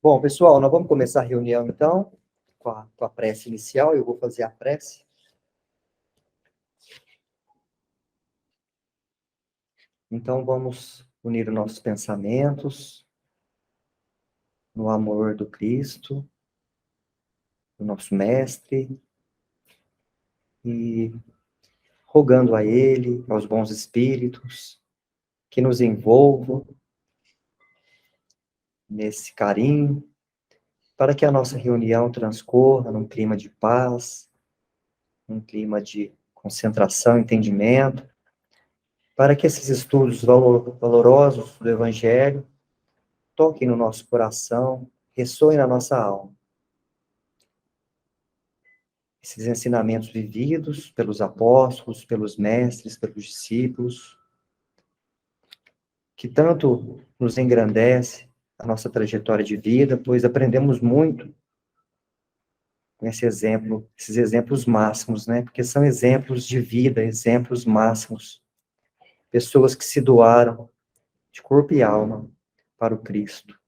Bom, pessoal, nós vamos começar a reunião, então, com a prece inicial. Eu vou fazer a prece. Então, vamos unir os nossos pensamentos no amor do Cristo, do nosso Mestre, e rogando a Ele, aos bons espíritos, que nos envolvam nesse carinho, para que a nossa reunião transcorra num clima de paz, num clima de concentração, entendimento, para que esses estudos valorosos do Evangelho toquem no nosso coração, ressoem na nossa alma. Esses ensinamentos vividos pelos apóstolos, pelos mestres, pelos discípulos, que tanto nos engrandece a nossa trajetória de vida, pois aprendemos muito com esse exemplo, esses exemplos máximos, né? Porque são exemplos de vida, exemplos máximos. Pessoas que se doaram de corpo e alma para o Cristo.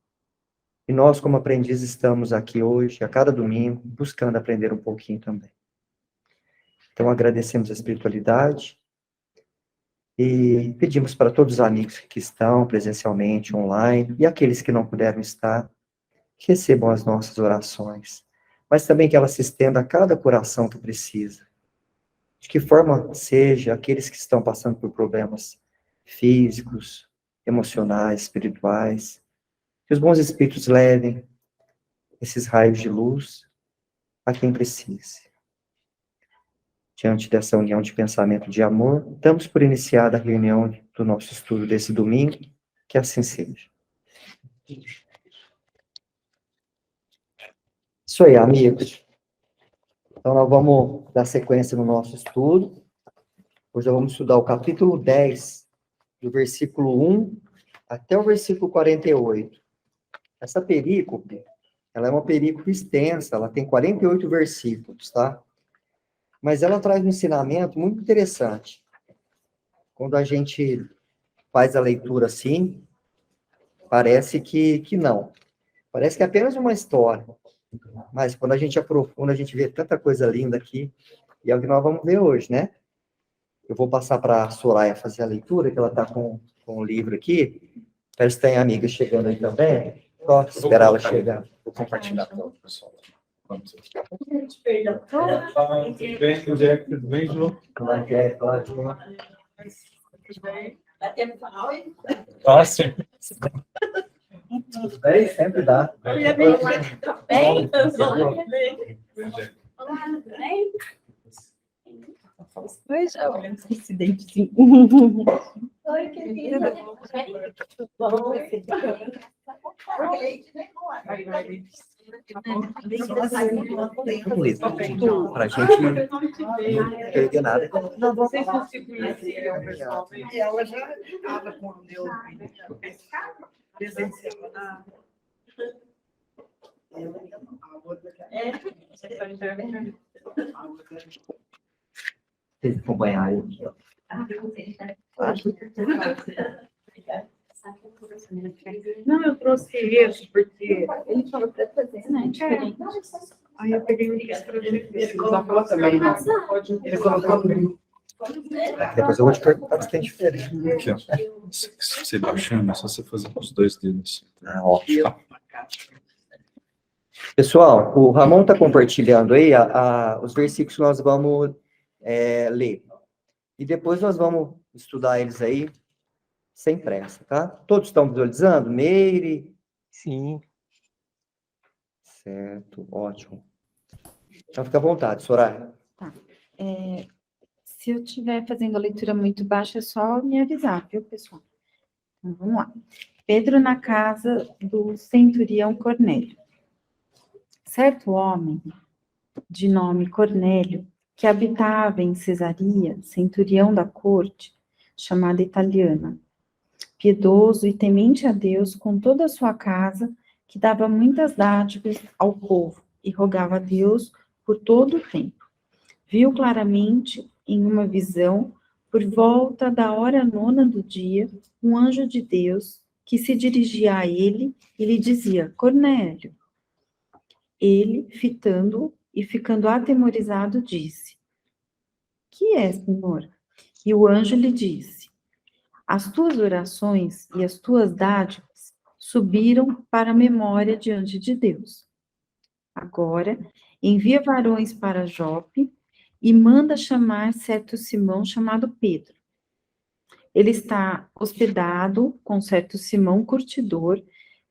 E nós, como aprendizes, estamos aqui hoje, a cada domingo, buscando aprender um pouquinho também. Então, agradecemos a espiritualidade e pedimos para todos os amigos que estão presencialmente, online, e aqueles que não puderam estar, que recebam as nossas orações, mas também que ela se estenda a cada coração que precisa. De que forma seja, aqueles que estão passando por problemas físicos, emocionais, espirituais, que os bons espíritos levem esses raios de luz a quem precise. Diante dessa união de pensamento de amor, damos por iniciada a reunião do nosso estudo desse domingo, que assim seja. Isso aí, amigos. Então, nós vamos dar sequência no nosso estudo. Hoje nós vamos estudar o capítulo 10, do versículo 1 até o versículo 48. Essa perícope, ela é uma perícope extensa, ela tem 48 versículos, tá? Mas ela traz um ensinamento muito interessante. Quando a gente faz a leitura assim, parece que não. Parece que é apenas uma história. Mas quando a gente aprofunda, a gente vê tanta coisa linda aqui. E é o que nós vamos ver hoje, né? Eu vou passar para a Soraya fazer a leitura, que ela está com o livro aqui. Parece que tem amiga chegando aí também. Só esperar ela chegar. Vou compartilhar com o pessoal. Vamos. Perdão. Tudo bem, Jack? Tudo bem, Ju? Claro que é, claro. Dá tempo para falar? Fácil. Tudo bem? Sempre dá. Bem, olá, tudo bem? Oi, João. Esse dentezinho. Oi, querida. Bom, Vamos ler tudo, para a gente não perder nada. não sei se você conhecia o pessoal. Ela já estava quando eu presenciava na... Vocês acompanharem aqui, ó. Não, eu trouxe esse porque Ele falou pra fazer, né? Diferente. aí eu peguei um para escrever. Ele colocou também, né? Ele colocou também. Depois eu vou te perguntar se tem diferença. Aqui, ó. Se você baixando, é só você fazer com os dois dedos. Ah, ótimo. Pessoal, o Ramon está compartilhando aí os versículos que nós vamos ler. E depois nós vamos estudar eles aí sem pressa, tá? Todos estão visualizando? Meire? Sim. Certo, ótimo. Então fica à vontade, Soraya. Se eu estiver fazendo a leitura muito baixa, é só me avisar, viu, pessoal? Então, vamos lá. Pedro na casa do centurião Cornélio. Certo homem, de nome Cornélio, que habitava em Cesaria, centurião da corte, chamada Italiana, piedoso e temente a Deus com toda a sua casa, que dava muitas dádivas ao povo e rogava a Deus por todo o tempo. Viu claramente, em uma visão, por volta da hora 9ª do dia, um anjo de Deus que se dirigia a ele e lhe dizia: Cornélio. Ele, fitando-o e ficando atemorizado, disse: Que é, Senhor? E o anjo lhe disse: As tuas orações e as tuas dádivas subiram para a memória diante de Deus. Agora, envia varões para Jope e manda chamar certo Simão chamado Pedro. Ele está hospedado com certo Simão curtidor,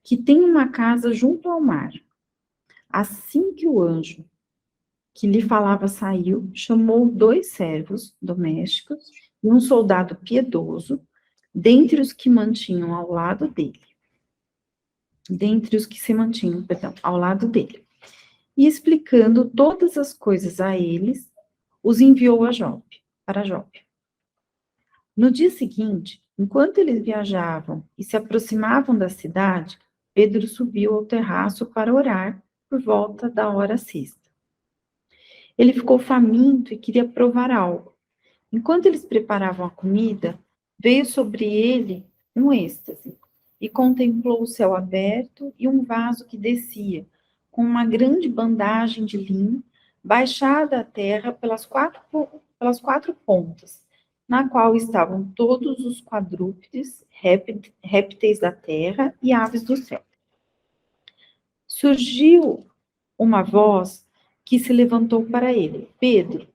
que tem uma casa junto ao mar. Assim que o anjo que lhe falava saiu, chamou 2 servos domésticos e um soldado piedoso, dentre os que mantinham ao lado dele. Dentre os que se mantinham, perdão, ao lado dele. E explicando todas as coisas a eles, os enviou a Jope, para Jope. No dia seguinte, enquanto eles viajavam e se aproximavam da cidade, Pedro subiu ao terraço para orar por volta da hora sexta. Ele ficou faminto e queria provar algo. Enquanto eles preparavam a comida, veio sobre ele um êxtase e contemplou o céu aberto e um vaso que descia, com uma grande bandagem de linho, baixada à terra pelas quatro pontas, na qual estavam todos os quadrúpedes, répteis da terra e aves do céu. Surgiu uma voz que se levantou para ele: Pedro,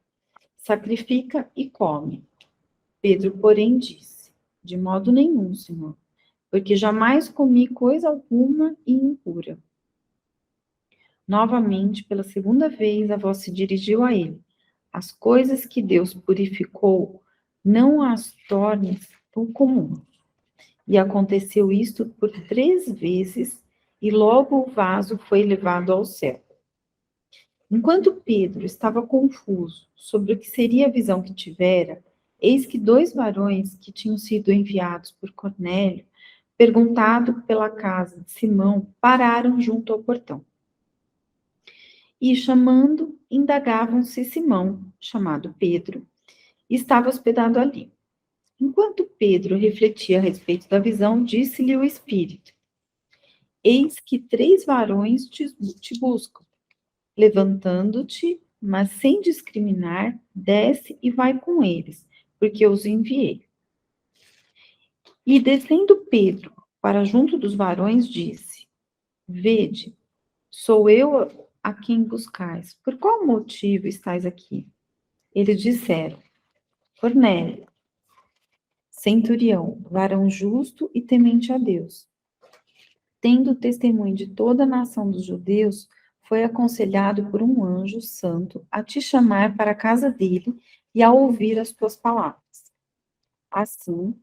sacrifica e come. Pedro, porém, disse: De modo nenhum, Senhor, porque jamais comi coisa alguma impura. Novamente, pela segunda vez, a voz se dirigiu a ele: As coisas que Deus purificou, não as tornes tão comum. E aconteceu isto por 3 vezes, e logo o vaso foi levado ao céu. Enquanto Pedro estava confuso sobre o que seria a visão que tivera, eis que 2 varões que tinham sido enviados por Cornélio, perguntado pela casa de Simão, pararam junto ao portão. E, chamando, indagavam se Simão, chamado Pedro, estava hospedado ali. Enquanto Pedro refletia a respeito da visão, disse-lhe o Espírito: Eis que 3 varões te buscam. Levantando-te, mas sem discriminar, desce e vai com eles, porque eu os enviei. E descendo Pedro para junto dos varões, disse: Vede, sou eu a quem buscais. Por qual motivo estáis aqui? Eles disseram: Cornélio, centurião, varão justo e temente a Deus, tendo testemunho de toda a nação dos judeus, foi aconselhado por um anjo santo a te chamar para a casa dele e a ouvir as tuas palavras. Assim,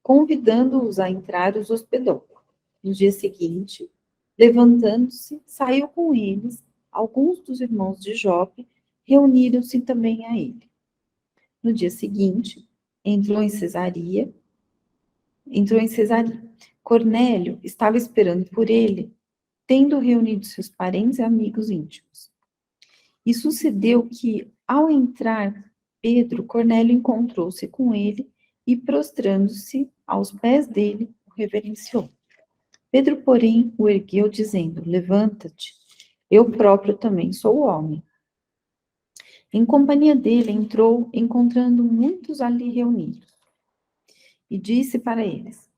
convidando-os a entrar, os hospedou. No dia seguinte, levantando-se, saiu com eles. Alguns dos irmãos de Jope reuniram-se também a ele. No dia seguinte, entrou em Cesareia. Cornélio estava esperando por ele, tendo reunido seus parentes e amigos íntimos. E sucedeu que, ao entrar Pedro, Cornélio encontrou-se com ele e, prostrando-se aos pés dele, o reverenciou. Pedro, porém, o ergueu, dizendo: Levanta-te, eu próprio também sou homem. Em companhia dele entrou, encontrando muitos ali reunidos, e disse para eles: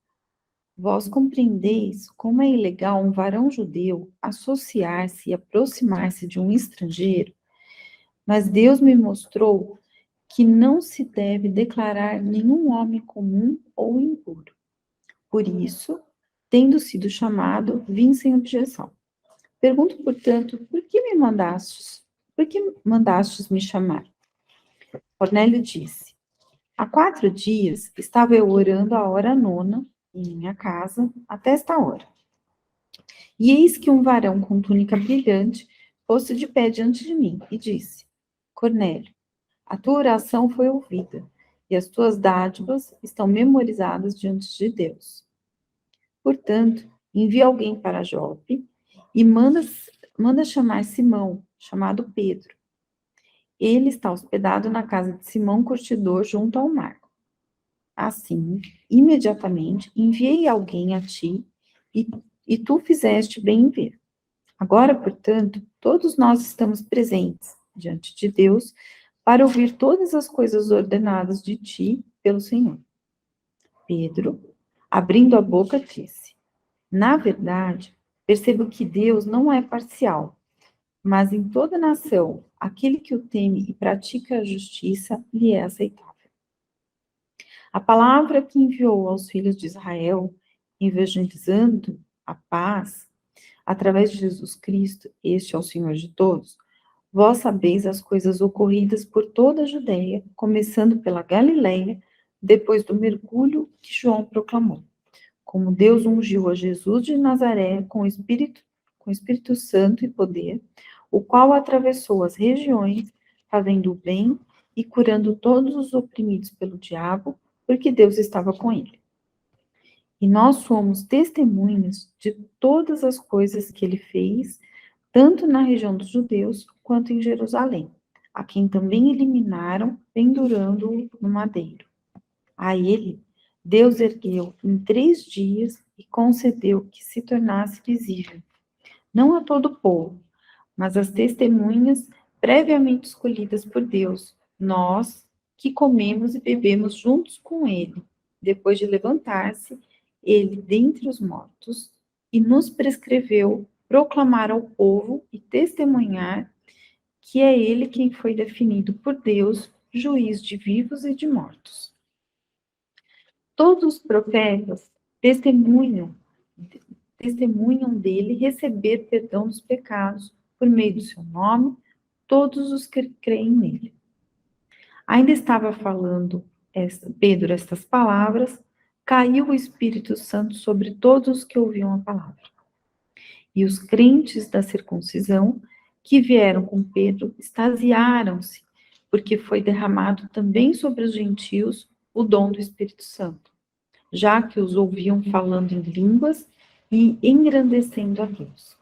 Vós compreendeis como é ilegal um varão judeu associar-se e aproximar-se de um estrangeiro, mas Deus me mostrou que não se deve declarar nenhum homem comum ou impuro. Por isso, tendo sido chamado, vim sem objeção. Pergunto, portanto, por que mandastes me chamar? Cornélio disse: Há 4 dias estava eu orando a hora 9 em minha casa, até esta hora. E eis que um varão com túnica brilhante pôs-se de pé diante de mim e disse: Cornélio, a tua oração foi ouvida, e as tuas dádivas estão memorizadas diante de Deus. Portanto, envia alguém para Jope e manda chamar Simão, chamado Pedro. Ele está hospedado na casa de Simão Curtidor, junto ao mar. Assim, imediatamente, enviei alguém a ti, e tu fizeste bem em ver. Agora, portanto, todos nós estamos presentes diante de Deus para ouvir todas as coisas ordenadas de ti pelo Senhor. Pedro, abrindo a boca, disse: na verdade, percebo que Deus não é parcial, mas em toda nação, aquele que o teme e pratica a justiça lhe é aceitável. A palavra que enviou aos filhos de Israel, evangelizando a paz, através de Jesus Cristo, este é o Senhor de todos, vós sabeis as coisas ocorridas por toda a Judéia, começando pela Galileia, depois do mergulho que João proclamou. Como Deus ungiu a Jesus de Nazaré com Espírito Santo e poder, o qual atravessou as regiões, fazendo o bem e curando todos os oprimidos pelo diabo, porque Deus estava com ele. E nós somos testemunhas de todas as coisas que ele fez, tanto na região dos judeus quanto em Jerusalém, a quem também eliminaram, pendurando-o no madeiro. A ele, Deus ergueu em 3 dias e concedeu que se tornasse visível, não a todo o povo, mas às testemunhas previamente escolhidas por Deus, nós que comemos e bebemos juntos com ele, depois de levantar-se ele dentre os mortos, e nos prescreveu proclamar ao povo e testemunhar que é ele quem foi definido por Deus, juiz de vivos e de mortos. Todos os profetas testemunham dele receber perdão dos pecados por meio do seu nome, todos os que creem nele. Ainda estava falando Pedro estas palavras, caiu o Espírito Santo sobre todos os que ouviam a palavra. E os crentes da circuncisão que vieram com Pedro extasiaram-se, porque foi derramado também sobre os gentios o dom do Espírito Santo, já que os ouviam falando em línguas e engrandecendo a Deus.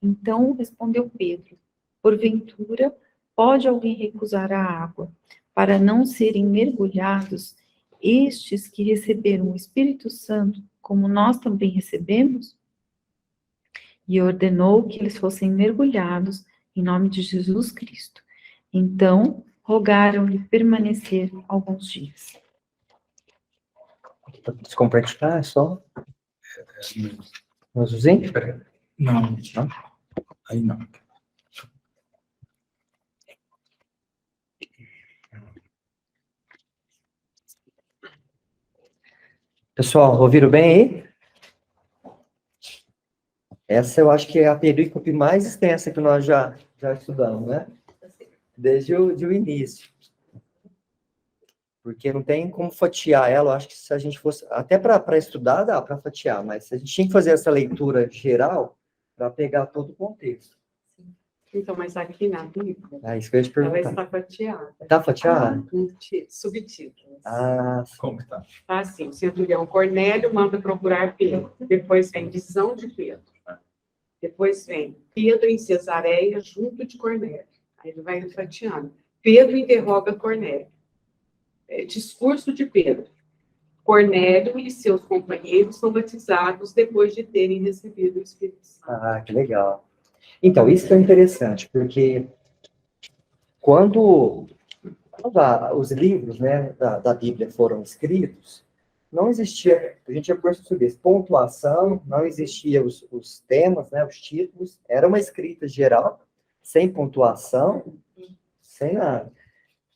Então respondeu Pedro: porventura, pode alguém recusar a água para não serem mergulhados estes que receberam o Espírito Santo, como nós também recebemos? E ordenou que eles fossem mergulhados em nome de Jesus Cristo. Então, rogaram-lhe permanecer alguns dias. Vamos compartilhar só? Vamos usar? Não. Aí não. Pessoal, ouviram bem aí? Essa eu acho que é a perícope mais extensa que nós já estudamos, né? Desde o início. Porque não tem como fatiar ela. Eu acho que se a gente fosse... Até para estudar dá para fatiar, mas a gente tinha que fazer essa leitura geral para pegar todo o contexto. Então, mas aqui na Bíblia, Ah, isso que eu ia te ela perguntar. está fatiada. Tá fatiada? Com subtítulos. Ah, Como que tá? Tá assim, o centurião Cornélio manda procurar Pedro. Depois vem visão de Pedro. Depois vem Pedro em Cesareia, junto de Cornélio. Aí ele vai fatiando. Pedro interroga Cornélio. Discurso de Pedro. Cornélio e seus companheiros são batizados depois de terem recebido o Espírito Santo. que legal. Então, isso que é interessante, porque quando os livros, né, da Bíblia foram escritos, não existia, a gente já conversou sobre isso, pontuação, não existia os temas, né, os títulos, era uma escrita geral, sem pontuação, sem nada.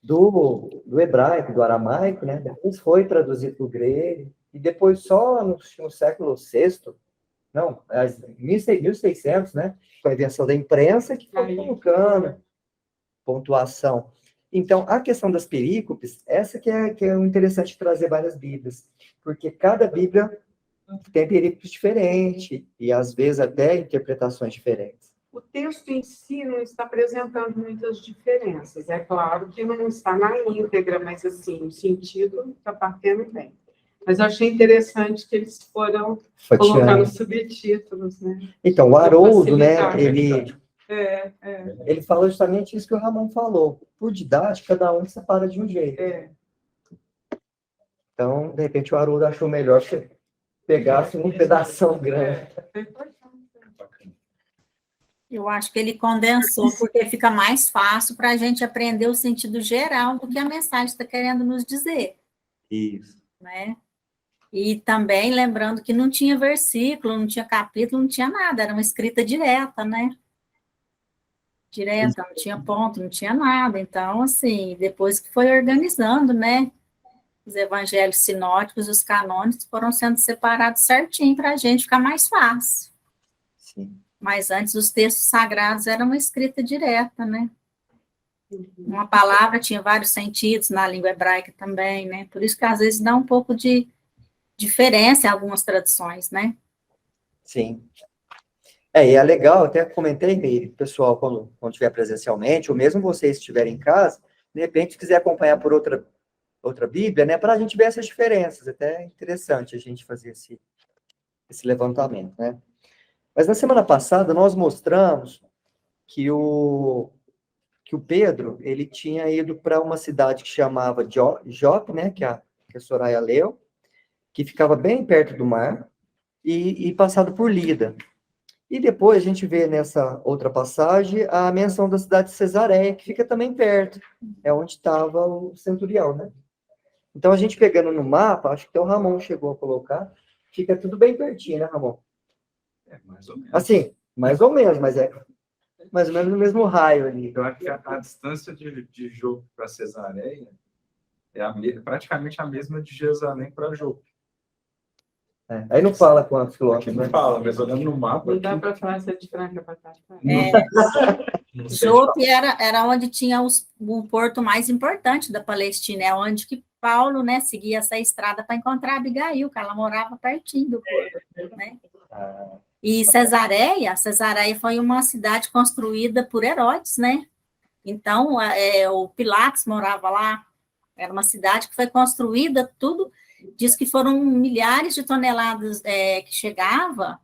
Do hebraico, do aramaico, né, depois foi traduzido para o grego, e depois só no século VI, não, 1600, né, com a invenção da imprensa, que foi colocando pontuação. Então, a questão das perícopes, essa que é o interessante de trazer várias Bíblias, porque cada Bíblia tem perícopes diferentes, e às vezes até interpretações diferentes. O texto em si não está apresentando muitas diferenças. É claro que não está na íntegra, mas assim, o sentido está batendo bem. Mas eu achei interessante que eles foram colocando subtítulos, né? Então, o Haroldo, né, ele fala justamente isso que o Ramon falou. Por didática, cada um separa de um jeito. Então, de repente, o Haroldo achou melhor que pegasse um pedação grande. Eu acho que ele condensou, porque fica mais fácil para a gente aprender o sentido geral do que a mensagem está querendo nos dizer, Isso. né? E também lembrando que não tinha versículo, não tinha capítulo, não tinha nada, era uma escrita direta, né? Direta, não tinha ponto, não tinha nada. Então, assim, depois que foi organizando, né? Os evangelhos sinóticos, os canônicos foram sendo separados certinho para a gente ficar mais fácil. Sim. Mas antes os textos sagrados eram uma escrita direta, né? Uma palavra tinha vários sentidos na língua hebraica também, né? Por isso que às vezes dá um pouco de diferença em algumas traduções, né? Sim. E é legal, até comentei, Meire, pessoal, quando estiver presencialmente, ou mesmo vocês estiverem em casa, de repente, quiser acompanhar por outra Bíblia, né, para a gente ver essas diferenças. Até é interessante a gente fazer esse levantamento, né? Mas na semana passada, nós mostramos que o Pedro, ele tinha ido para uma cidade que chamava Jope, né, que a Soraya leu, que ficava bem perto do mar, e passado por Lida. E depois a gente vê nessa outra passagem a menção da cidade de Cesareia, que fica também perto, é onde estava o centurião, né? Então, a gente pegando no mapa, acho que até o Ramon chegou a colocar, fica tudo bem pertinho, né, Ramon? Mais ou menos. Assim, mais ou menos, mas é mais ou menos no mesmo raio ali. Eu acho que a distância de Jope para Cesareia é praticamente a mesma de Jerusalém para Jope. Aí não fala quantos Aqui quilômetros, não né? fala, mas olhando no mapa. Não dá Aqui, para falar se é de Franca para cá. não sei Jope era onde tinha o porto mais importante da Palestina, é onde que Paulo, né, seguia essa estrada para encontrar Abigail, que ela morava pertinho do porto, né? E Cesareia foi uma cidade construída por Herodes, né? Então, o Pilatos morava lá, era uma cidade que foi construída, tudo, diz que foram milhares de toneladas que chegava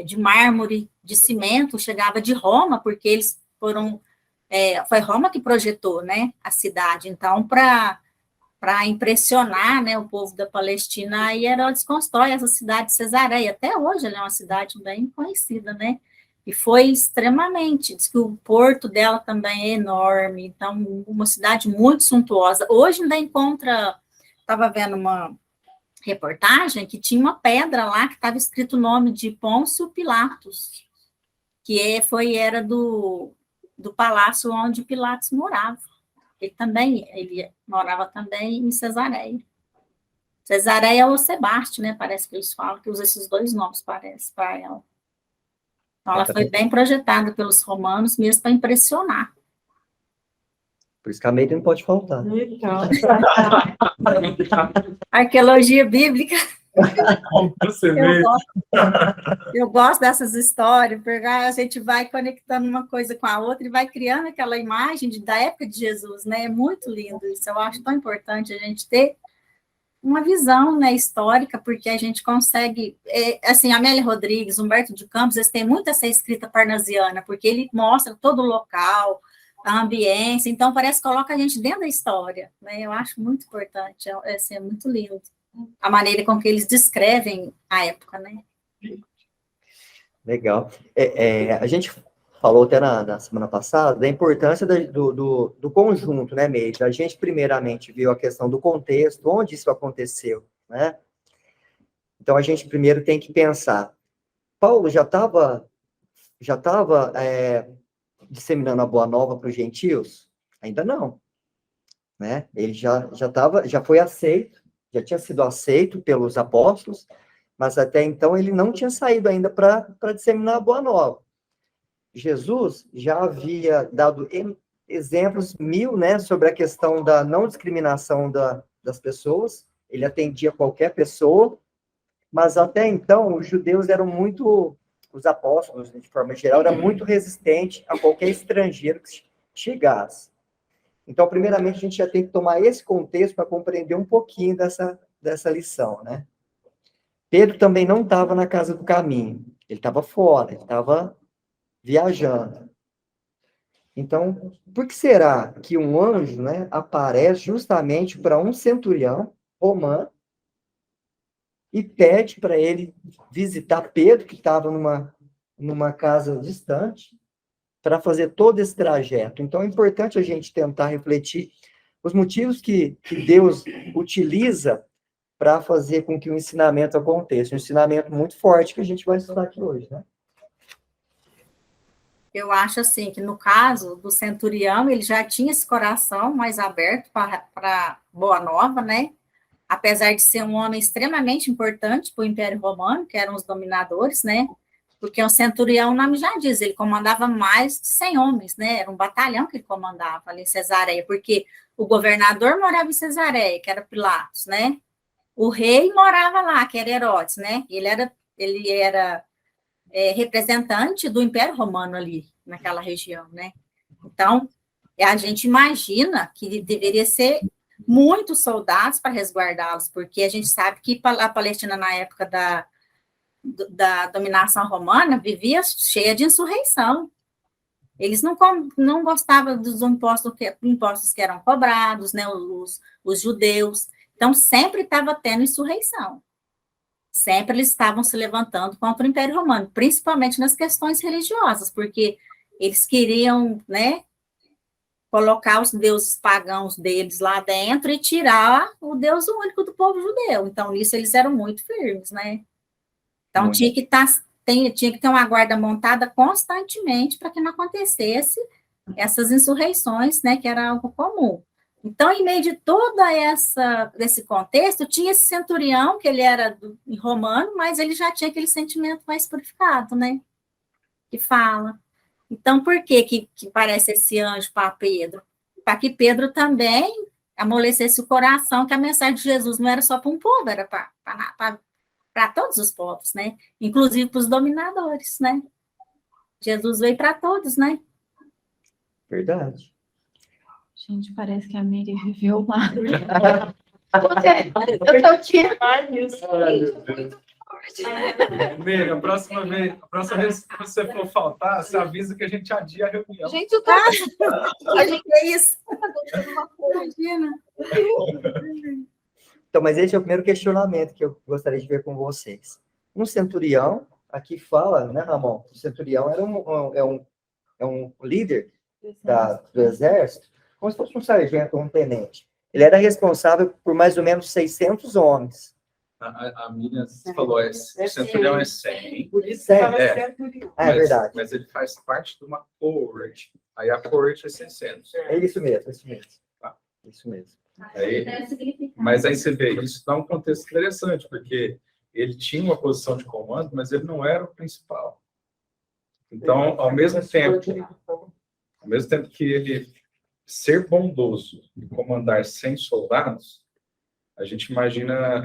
de mármore, de cimento, chegava de Roma, porque eles foram, foi Roma que projetou, né, a cidade. Então, para impressionar, né, o povo da Palestina, aí Herodes constrói essa cidade de Cesareia. Até hoje ela é uma cidade bem conhecida, né? E foi extremamente, diz que o porto dela também é enorme, então uma cidade muito suntuosa. Hoje ainda encontra, estava vendo uma reportagem que tinha uma pedra lá que estava escrito o nome de Pôncio Pilatos, que era do palácio onde Pilatos morava. Ele morava também em Cesareia. Cesareia ou Sebaste, né? Parece que eles falam que usa esses dois nomes, parece, para ela. Então, ela foi bem projetada pelos romanos, mesmo para impressionar. Por isso que a Meire não pode faltar. Então, Arqueologia bíblica, Você vê. eu gosto dessas histórias, porque a gente vai conectando uma coisa com a outra e vai criando aquela imagem da época de Jesus, né? É muito lindo isso. Eu acho tão importante a gente ter uma visão, né, histórica, porque a gente consegue, assim, Amélia Rodrigues, Humberto de Campos, eles têm muito essa escrita parnasiana, porque ele mostra todo o local, a ambiência, então parece que coloca a gente dentro da história, né? Eu acho muito importante, é muito lindo a maneira com que eles descrevem a época, né? Legal. A gente falou até na semana passada da importância do conjunto, né, Meire? A gente, primeiramente, viu a questão do contexto, onde isso aconteceu, né? Então, a gente primeiro tem que pensar, Paulo já estava disseminando a boa nova para os gentios? Ainda não, né? Ele já foi aceito, já tinha sido aceito pelos apóstolos, mas até então ele não tinha saído ainda para disseminar a boa nova. Jesus já havia dado exemplos 1000, né, sobre a questão da não discriminação das pessoas, ele atendia qualquer pessoa, mas até então os judeus eram muito, os apóstolos, de forma geral, eram muito resistentes a qualquer estrangeiro que chegasse. Então, primeiramente, a gente já tem que tomar esse contexto para compreender um pouquinho dessa lição, né? Pedro também não estava na casa do caminho, ele estava fora, ele estava viajando. Então, por que será que um anjo, né, aparece justamente para um centurião romano e pede para ele visitar Pedro, que estava numa casa distante, para fazer todo esse trajeto. Então, é importante a gente tentar refletir os motivos que Deus utiliza para fazer com que o ensinamento aconteça. Um ensinamento muito forte que a gente vai estudar aqui hoje, né? Eu acho assim que no caso do centurião, ele já tinha esse coração mais aberto para Boa Nova, né? Apesar de ser um homem extremamente importante para o Império Romano, que eram os dominadores, né? Porque o centurião, o nome já diz, ele comandava mais de 100 homens, né? Era um batalhão que ele comandava ali em Cesareia, porque o governador morava em Cesareia, que era Pilatos, né? O rei morava lá, que era Herodes, né? Ele era representante do Império Romano ali, naquela região, né? Então, a gente imagina que deveria ser muitos soldados para resguardá-los, porque a gente sabe que a Palestina, na época da dominação romana, vivia cheia de insurreição. Eles não gostavam dos impostos que eram cobrados, né, os judeus. Então, sempre estava tendo insurreição. Sempre eles estavam se levantando contra o Império Romano, principalmente nas questões religiosas, porque eles queriam, né, colocar os deuses pagãos deles lá dentro e tirar o Deus único do povo judeu. Então, nisso eles eram muito firmes, né? Então, tinha que ter uma guarda montada constantemente para que não acontecesse essas insurreições, né, que era algo comum. Então, em meio de desse contexto, tinha esse centurião, que ele era romano, mas ele já tinha aquele sentimento mais purificado, né? Que fala. Então, por que parece esse anjo para Pedro? Para que Pedro também amolecesse o coração, que a mensagem de Jesus não era só para um povo, era para todos os povos, né? Inclusive para os dominadores, né? Jesus veio para todos, né? Verdade. Gente, parece que a Miri viveu lá. Eu tô aqui. Amiga, a próxima vez que você for faltar, você avisa que a gente adia a reunião. Gente, eu tô A gente é isso. Imagina. Então, mas esse é o primeiro questionamento que eu gostaria de ver com vocês. Um centurião, aqui fala, né, Ramon? O centurião era um líder do exército, como se fosse um sargento ou um tenente. Ele era responsável por mais ou menos 600 homens. A Miriam falou, o centurião é 100. Por isso Sério? fala centurião. É verdade. Mas ele faz parte de uma cohort. Aí a cohort é 600. É isso mesmo, isso mesmo. Tá. Isso mesmo. Mas aí você vê, isso dá um contexto interessante, porque ele tinha uma posição de comando, mas ele não era o principal. Então, ao mesmo tempo que ele ser bondoso e comandar 100 soldados, a gente imagina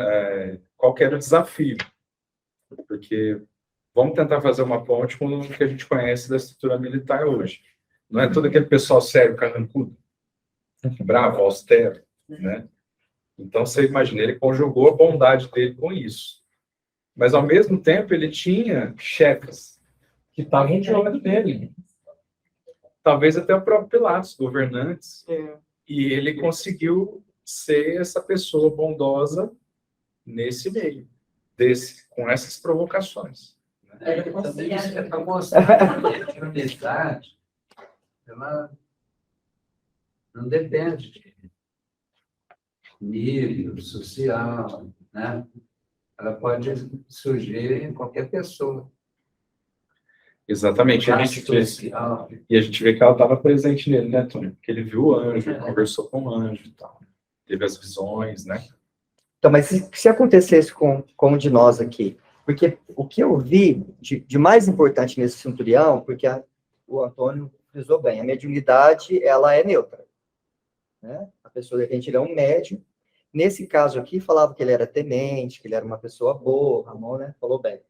qual que era o desafio. Porque vamos tentar fazer uma ponte com o que a gente conhece da estrutura militar hoje. Não é todo aquele pessoal sério, carrancudo, bravo, austero, né? Então, você imagina, ele conjugou a bondade dele com isso. Mas, ao mesmo tempo, ele tinha chefes que estavam de olho nele. Talvez até o próprio Pilatos, governantes. E ele conseguiu ser essa pessoa bondosa nesse meio, com essas provocações. Também isso é para mostrar que a amizade, ela não depende de nível social, né? Ela pode surgir em qualquer pessoa. Exatamente. E a gente vê que ela estava presente nele, né, Tony? Porque ele viu o anjo, ele conversou com o anjo e tal. Teve as visões, né? Então, mas se acontecesse com um de nós aqui, porque o que eu vi de mais importante nesse centurião, porque o Antônio frisou bem, a mediunidade, ela é neutra. Né? A pessoa, de repente, ele é um médium. Nesse caso aqui, falava que ele era temente, que ele era uma pessoa boa, Ramon, né? Falou bem.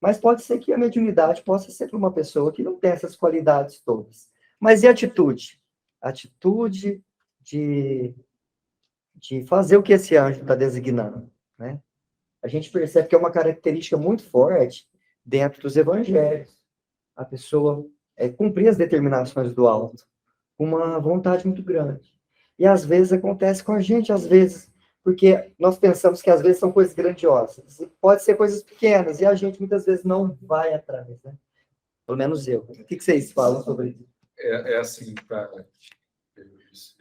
Mas pode ser que a mediunidade possa ser para uma pessoa que não tem essas qualidades todas. Mas e a atitude? A atitude de fazer o que esse anjo está designando, né? A gente percebe que é uma característica muito forte dentro dos evangelhos. A pessoa cumprir as determinações do alto com uma vontade muito grande. E às vezes acontece com a gente, às vezes Porque nós pensamos que às vezes são coisas grandiosas, e pode ser coisas pequenas, e a gente muitas vezes não vai atrás, né? Pelo menos eu. O que vocês falam sobre isso? É assim, cara,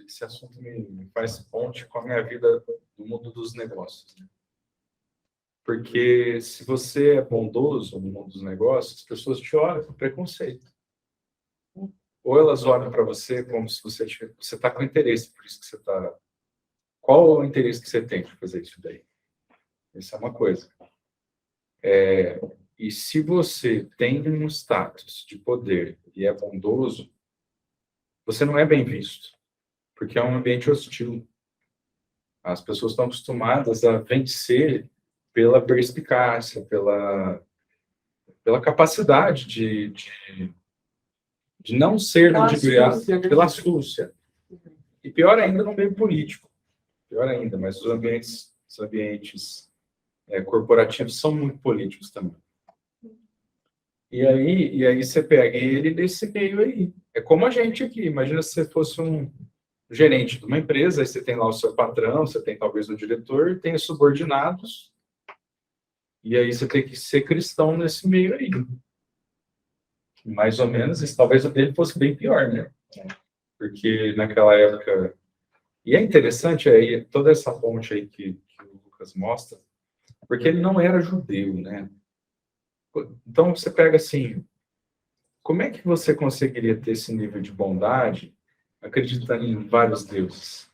esse assunto me faz ponte com a minha vida do mundo dos negócios, né? Porque se você é bondoso no mundo dos negócios, as pessoas te olham com preconceito. Ou elas olham para você como se você está com interesse, por isso que você está... Qual é o interesse que você tem de fazer isso daí? Isso é uma coisa. E se você tem um status de poder e é bondoso, você não é bem visto, porque é um ambiente hostil. As pessoas estão acostumadas a vencer pela perspicácia, pela capacidade de não ser ludibriado, pela astúcia. E pior ainda no meio político. Pior ainda, mas os ambientes corporativos são muito políticos também. E aí você pega ele desse meio aí. É como a gente aqui. Imagina se você fosse um gerente de uma empresa, aí você tem lá o seu patrão, você tem talvez o diretor, tem os subordinados, e aí você tem que ser cristão nesse meio aí. Mais ou menos, isso, talvez o dele fosse bem pior, né? Porque naquela época... E é interessante aí, toda essa ponte aí que o Lucas mostra, porque ele não era judeu, né? Então você pega assim, como é que você conseguiria ter esse nível de bondade acreditando em vários deuses?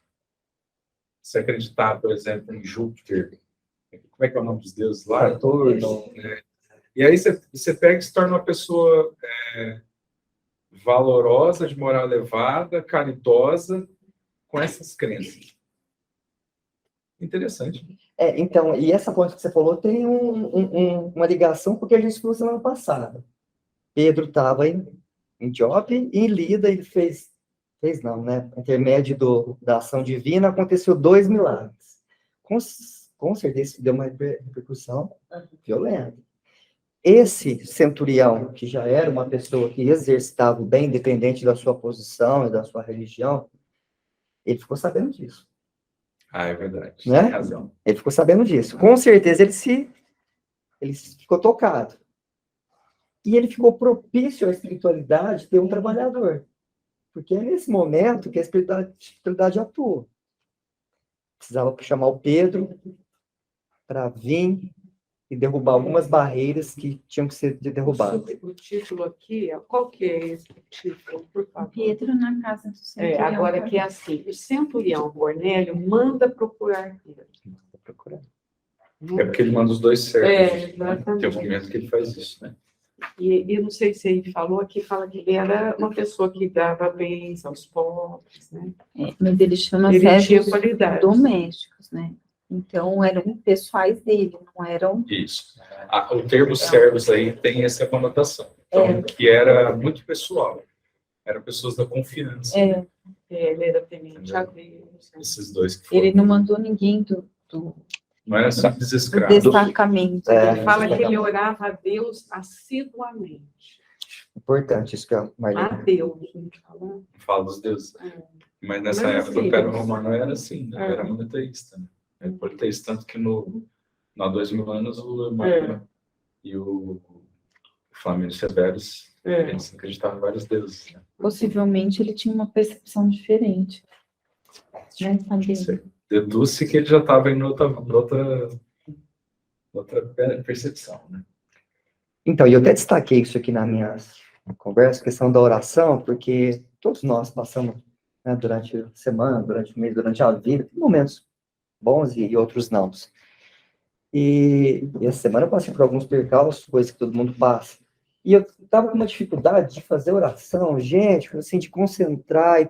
Se acreditar, por exemplo, em Júpiter, como é que é o nome dos deuses lá? Saturno, né? E aí você pega e se torna uma pessoa valorosa, de moral elevada, caridosa, com essas crenças. Interessante. Então, e essa ponte que você falou tem uma ligação, porque a gente falou semana passada. Pedro estava em Jope e em Lida ele fez não, né? Por intermédio da ação divina, aconteceu 2 milagres. Com certeza isso deu uma repercussão violenta. Esse centurião, que já era uma pessoa que exercitava o bem, independente da sua posição e da sua religião, ele ficou sabendo disso. É verdade. Né? Tem razão. Ele ficou sabendo disso. Com certeza ele ficou tocado. E ele ficou propício à espiritualidade ter um trabalhador. Porque é nesse momento que a espiritualidade atua. Precisava chamar o Pedro para vir e derrubar algumas barreiras que tinham que ser derrubadas. O título aqui, qual que é esse título, por favor? Pedro na casa do centurião. Agora que é assim, o centurião Cornélio manda procurar Pedro. É porque ele manda os dois servos. Exatamente. Tem um momento que ele faz isso, né? E eu não sei se ele falou aqui, fala que ele era uma pessoa que dava bens aos pobres, né? Mas ele chama Ele tinha servos qualidades. domésticos, né? Então, eram pessoais dele, não eram... Isso. O termo servos aí tem essa conotação. Então, que era muito pessoal. Eram pessoas da confiança. Ele era temente a Deus. Esses dois que foram. Ele não mandou ninguém do Não era simples escravo. destacamento. Ele fala que ele orava a Deus assiduamente. Importante isso que a A Marlene... Deus, não fala? Fala dos deuses. Mas nessa Mas, época assim, o Império Romano era assim, né? É. Era monoteísta. Né? Era politeísta, tanto que há 2000 anos o e o Flávio Severus eles acreditavam em vários deuses. Né? Possivelmente ele tinha uma percepção diferente. Né, Fabiano? Deduz-se que ele já estava em outra percepção. Né? Então, e eu até destaquei isso aqui na minha conversa, questão da oração, porque todos nós passamos, né, durante a semana, durante o mês, durante a vida, tem momentos bons e outros não. E essa semana eu passei por alguns percalços, coisas que todo mundo passa. E eu estava com uma dificuldade de fazer oração, gente, assim, de concentrar e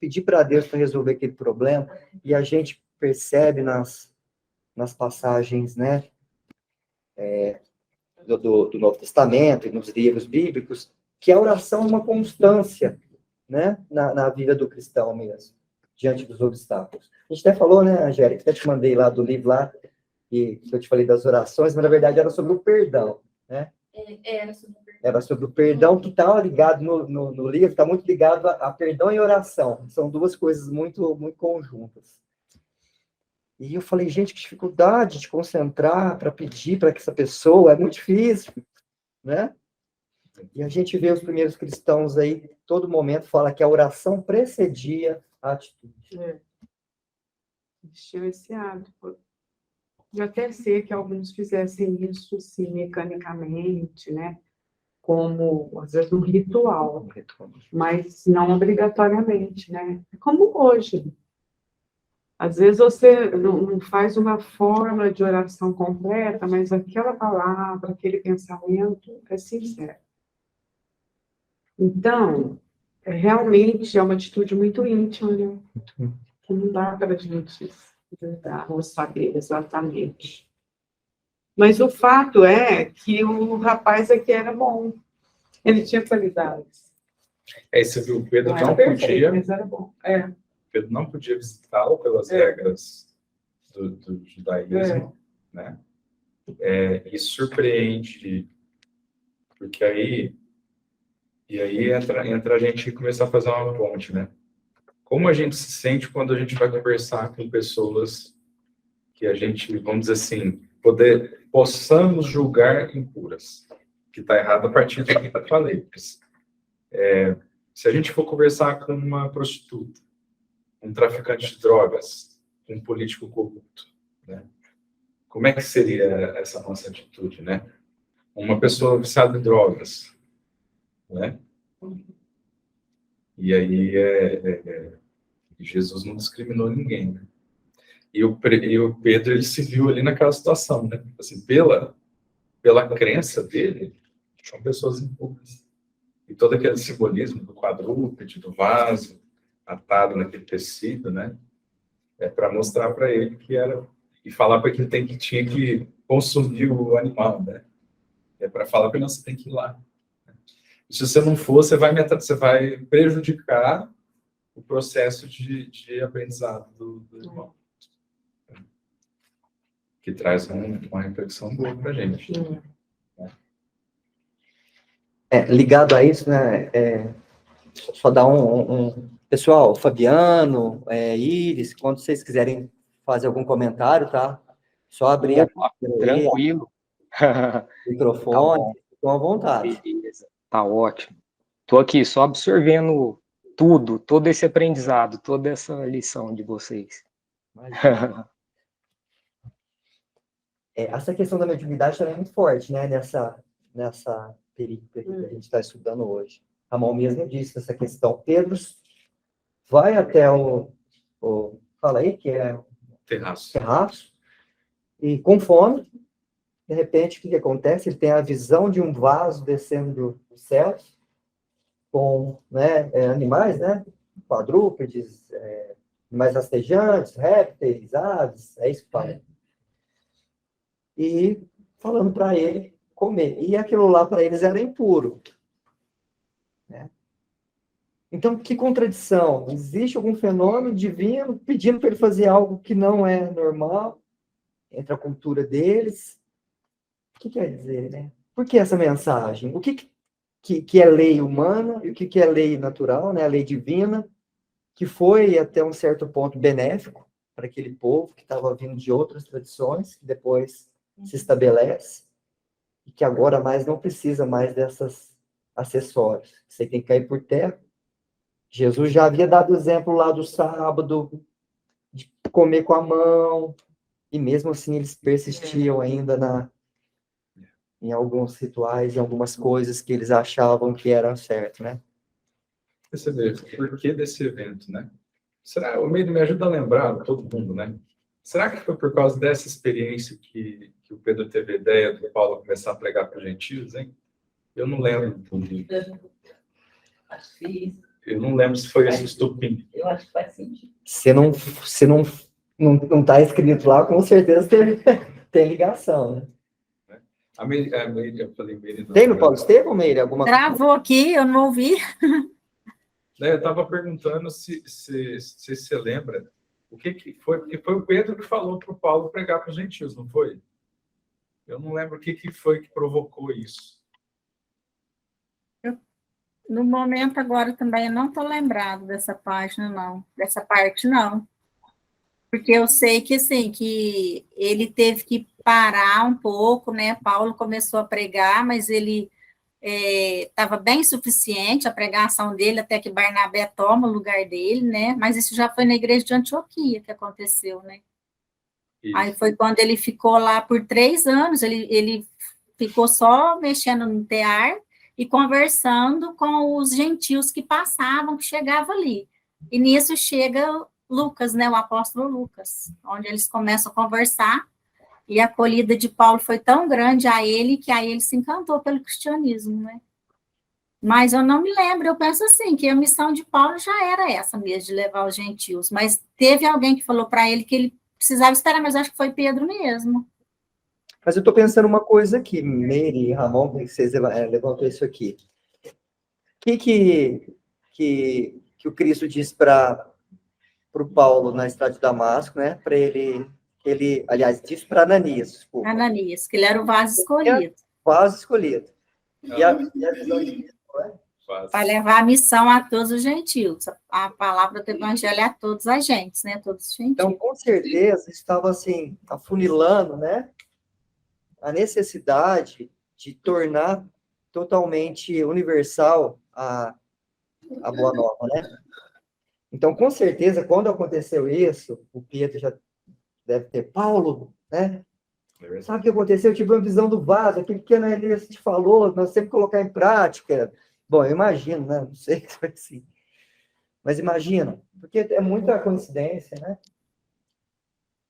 pedir para Deus para resolver aquele problema. E a gente percebe nas passagens, né, do Novo Testamento e nos livros bíblicos, que a oração é uma constância, né, na vida do cristão mesmo, diante dos obstáculos. A gente até falou, né, Angélica, até te mandei lá do livro lá, que eu te falei das orações, mas na verdade era sobre o perdão, né? Era sobre o perdão, que está ligado no livro, está muito ligado a perdão e oração. São duas coisas muito, muito conjuntas. E eu falei, gente, que dificuldade de concentrar para pedir para que essa pessoa, é muito difícil, né? E a gente vê os primeiros cristãos aí, todo momento fala que a oração precedia a atitude. Existia esse hábito. Eu até sei que alguns fizessem isso, assim, mecanicamente, né? Como, às vezes, um ritual, mas não obrigatoriamente, né? É como hoje. Às vezes você não faz uma forma de oração completa, mas aquela palavra, aquele pensamento é sincero. Então, realmente é uma atitude muito íntima, né? Que não dá para a gente ou saber exatamente. Mas o fato é que o rapaz aqui era bom. Ele tinha qualidades. Aí você viu, o Pedro não perfeito, podia, mas era bom. Pedro não podia visitá-lo pelas regras do judaísmo, né? Isso surpreende, porque aí entra a gente começar a fazer uma ponte, né? Como a gente se sente quando a gente vai conversar com pessoas que a gente, vamos dizer assim, possamos julgar impuras, que está errado a partir do que eu falei. Se a gente for conversar com uma prostituta, um traficante de drogas, um político corrupto, né? Como é que seria essa nossa atitude, né? Uma pessoa viciada em drogas, né? E aí Jesus não discriminou ninguém, né? E o Pedro, ele se viu ali naquela situação, né? Assim, pela crença dele, são pessoas impuras. E todo aquele simbolismo do quadrúpede, do vaso, atado naquele tecido, né? É para mostrar para ele que era... E falar para ele que tinha que consumir o animal, né? É para falar para ele, não, você tem que ir lá. Se você não for, você vai prejudicar o processo de aprendizado do irmão. Que traz uma reflexão boa para a gente. Ligado a isso, né? Só dar pessoal, Fabiano, Iris, quando vocês quiserem fazer algum comentário, tá? Só abrir Tranquilo. o microfone, fiquem à vontade. Beleza, tá ótimo. Tô aqui só absorvendo tudo, todo esse aprendizado, toda essa lição de vocês. Essa questão da mediunidade também é muito forte, né? Nessa perícope que a gente está estudando hoje. Ramon mesmo disse essa questão. Pedro vai até fala aí, que é terraço, e com fome, de repente, o que acontece? Ele tem a visão de um vaso descendo do céu, com, né, animais, né? Quadrúpedes, animais rastejantes, répteis, aves, é isso que fala. E falando para ele comer. E aquilo lá para eles era impuro. Né? Então, que contradição? Existe algum fenômeno divino pedindo para ele fazer algo que não é normal, entre a cultura deles? O que quer dizer, né? Por que essa mensagem? O que é lei humana e o que é lei natural, né? A lei divina, que foi até um certo ponto benéfico para aquele povo que estava vindo de outras tradições, que depois se estabelece, e que agora mais não precisa mais dessas acessórios. Você tem que cair por terra. Jesus já havia dado exemplo lá do sábado, de comer com a mão, e mesmo assim eles persistiam ainda em alguns rituais, em algumas coisas que eles achavam que eram certo, né? Você vê, por que desse evento, né? Será, o meio me ajuda a lembrar, todo mundo, né? Será que foi por causa dessa experiência que o Pedro teve a ideia do Paulo começar a pregar para os gentios, hein? Eu não lembro. Eu não lembro se foi esse estupim. Eu acho que faz sentido. Se não está escrito lá, com certeza tem ligação, né? A Meire, eu falei Meire. Tem no Paulo Estevam, Meire, alguma coisa? Travou aqui, eu não ouvi. Eu estava perguntando se você lembra o que foi, porque foi o Pedro que falou para o Paulo pregar para os gentios, não foi? Eu não lembro o que foi que provocou isso. No momento agora também eu não estou lembrado dessa página, não. Dessa parte, não. Porque eu sei que, assim, que ele teve que parar um pouco, né? Paulo começou a pregar, mas ele estava bem suficiente a pregação dele, até que Barnabé toma o lugar dele, né? Mas isso já foi na igreja de Antioquia que aconteceu, né? Aí foi quando ele ficou lá por 3 anos, ele ficou só mexendo no tear e conversando com os gentios que passavam, que chegavam ali. E nisso chega Lucas, né, o apóstolo Lucas, onde eles começam a conversar, e a acolhida de Paulo foi tão grande a ele, que aí ele se encantou pelo cristianismo, né? Mas eu não me lembro, eu penso assim, que a missão de Paulo já era essa mesmo, de levar os gentios, mas teve alguém que falou para ele que ele precisava esperar, mas acho que foi Pedro mesmo. Mas eu estou pensando uma coisa aqui, Meire e Ramon, que vocês levantou isso aqui. O que o Cristo diz para o Paulo na estrada de Damasco, né? Para ele, aliás, diz para Ananias, desculpa. Ananias, que ele era o vaso escolhido. Vaso escolhido. E a visão de Cristo, né? Para levar a missão a todos os gentios. A palavra do evangelho é a todos os agentes, né? Todos os gentios. Então, com certeza, estava assim, afunilando, né? A necessidade de tornar totalmente universal a Boa Nova, né? Então, com certeza, quando aconteceu isso, o Pedro já deve ter, Paulo, né? Sabe o que aconteceu? Eu tive uma visão do vaso, aquele que a Ana te falou, nós temos que colocar em prática. Bom, eu imagino, né? Não sei se foi assim. Mas imagina, porque é muita coincidência, né?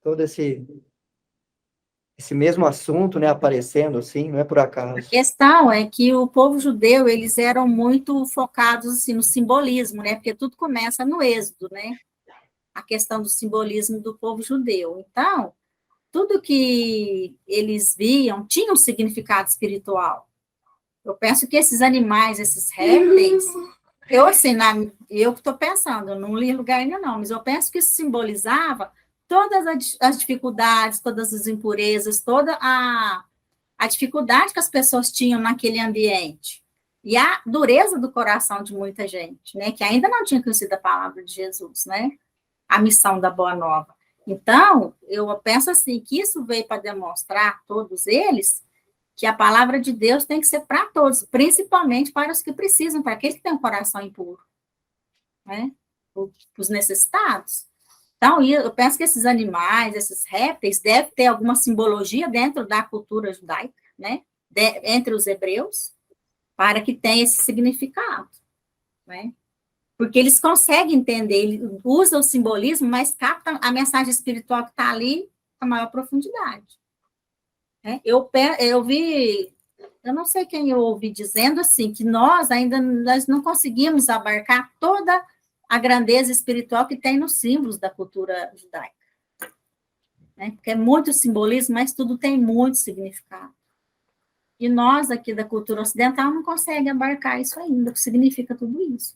Todo esse mesmo assunto, né, aparecendo assim, não é por acaso. A questão é que o povo judeu, eles eram muito focados assim, no simbolismo, né? Porque tudo começa no Êxodo, né? A questão do simbolismo do povo judeu. Então, tudo que eles viam tinha um significado espiritual. Eu penso que esses animais, esses répteis, eu que estou pensando, eu não li lugar ainda não, mas eu penso que isso simbolizava todas as dificuldades, todas as impurezas, toda a dificuldade que as pessoas tinham naquele ambiente. E a dureza do coração de muita gente, né? Que ainda não tinha conhecido a palavra de Jesus, né? A missão da Boa Nova. Então, eu penso assim, que isso veio para demonstrar a todos eles que a palavra de Deus tem que ser para todos, principalmente para os que precisam, para aqueles que têm um coração impuro, né? Os necessitados. Então, eu penso que esses animais, esses répteis, devem ter alguma simbologia dentro da cultura judaica, né? Entre os hebreus, para que tenha esse significado, né? Porque eles conseguem entender, eles usam o simbolismo, mas captam a mensagem espiritual que está ali com a maior profundidade. Né? Eu não sei quem eu ouvi dizendo assim, que nós não conseguimos abarcar toda a grandeza espiritual que tem nos símbolos da cultura judaica. Né? Porque é muito simbolismo, mas tudo tem muito significado. E nós, aqui da cultura ocidental, não conseguimos abarcar isso ainda, o que significa tudo isso.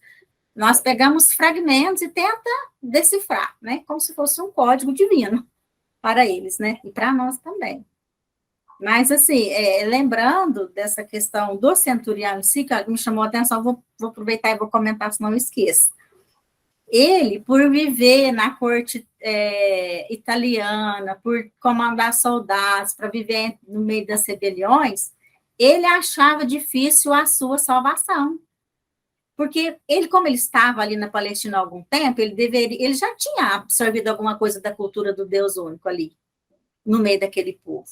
Nós pegamos fragmentos e tenta decifrar, né? Como se fosse um código divino para eles, né? E para nós também. Mas, assim, lembrando dessa questão do centurião em si, que me chamou a atenção, vou aproveitar e vou comentar, senão eu esqueço. Ele, por viver na corte italiana, por comandar soldados, para viver no meio das rebeliões, ele achava difícil a sua salvação. Porque ele, como ele estava ali na Palestina há algum tempo, ele já tinha absorvido alguma coisa da cultura do Deus único ali, no meio daquele povo.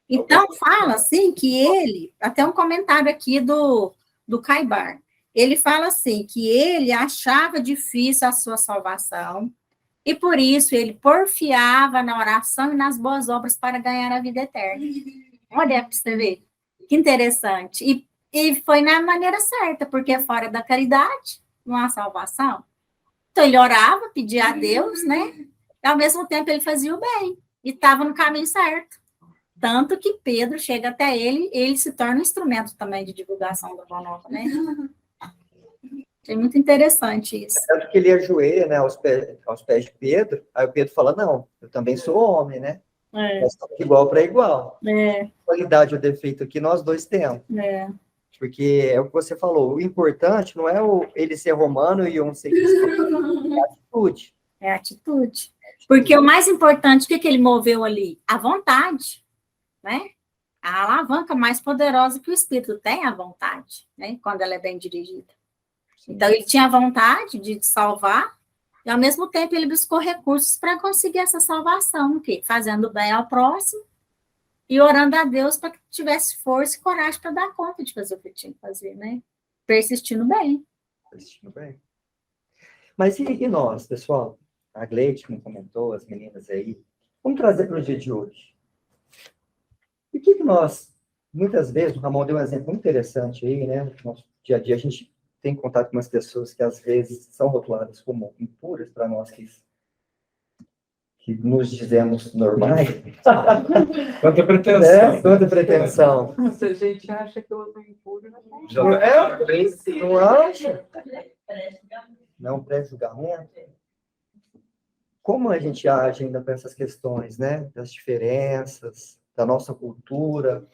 Então, fala assim que ele, até um comentário aqui do Caibar, ele fala assim, que ele achava difícil a sua salvação, e por isso ele porfiava na oração e nas boas obras para ganhar a vida eterna. Olha para você ver, que interessante. E foi na maneira certa, porque fora da caridade não há salvação. Então ele orava, pedia a Deus, né? E ao mesmo tempo ele fazia o bem, e estava no caminho certo. Tanto que Pedro chega até ele se torna um instrumento também de divulgação da Boa Nova, né? É muito interessante isso. Tanto que ele ajoelha, né, aos pés de Pedro, aí o Pedro fala, não, eu também sou homem, né? Nós estamos igual para igual. Qualidade ou defeito que nós dois temos. Porque é o que você falou, o importante não é ele ser romano e um ser cristão, é a atitude. É a atitude. Porque o mais importante, o que ele moveu ali? A vontade, né? A alavanca mais poderosa que o espírito tem, a vontade, né? Quando ela é bem dirigida. Então, ele tinha vontade de salvar, e ao mesmo tempo ele buscou recursos para conseguir essa salvação, que fazendo bem ao próximo e orando a Deus para que tivesse força e coragem para dar conta de fazer o que tinha que fazer, né? Persistindo bem. Persistindo bem. Mas e nós, pessoal? A Gleide, como comentou, as meninas aí, vamos trazer para o dia de hoje. E o que nós, muitas vezes, o Ramon deu um exemplo muito interessante aí, né? No nosso dia a dia, a gente tem contato com umas pessoas que, às vezes, são rotuladas como impuras para nós que nos dizemos normais. Quanta pretensão. Quanta pretensão. Se a gente acha que o outro é impuro, Já Não tá não acha? Não pré-julgamento. Como a gente age ainda para essas questões, né? Das diferenças, da nossa cultura.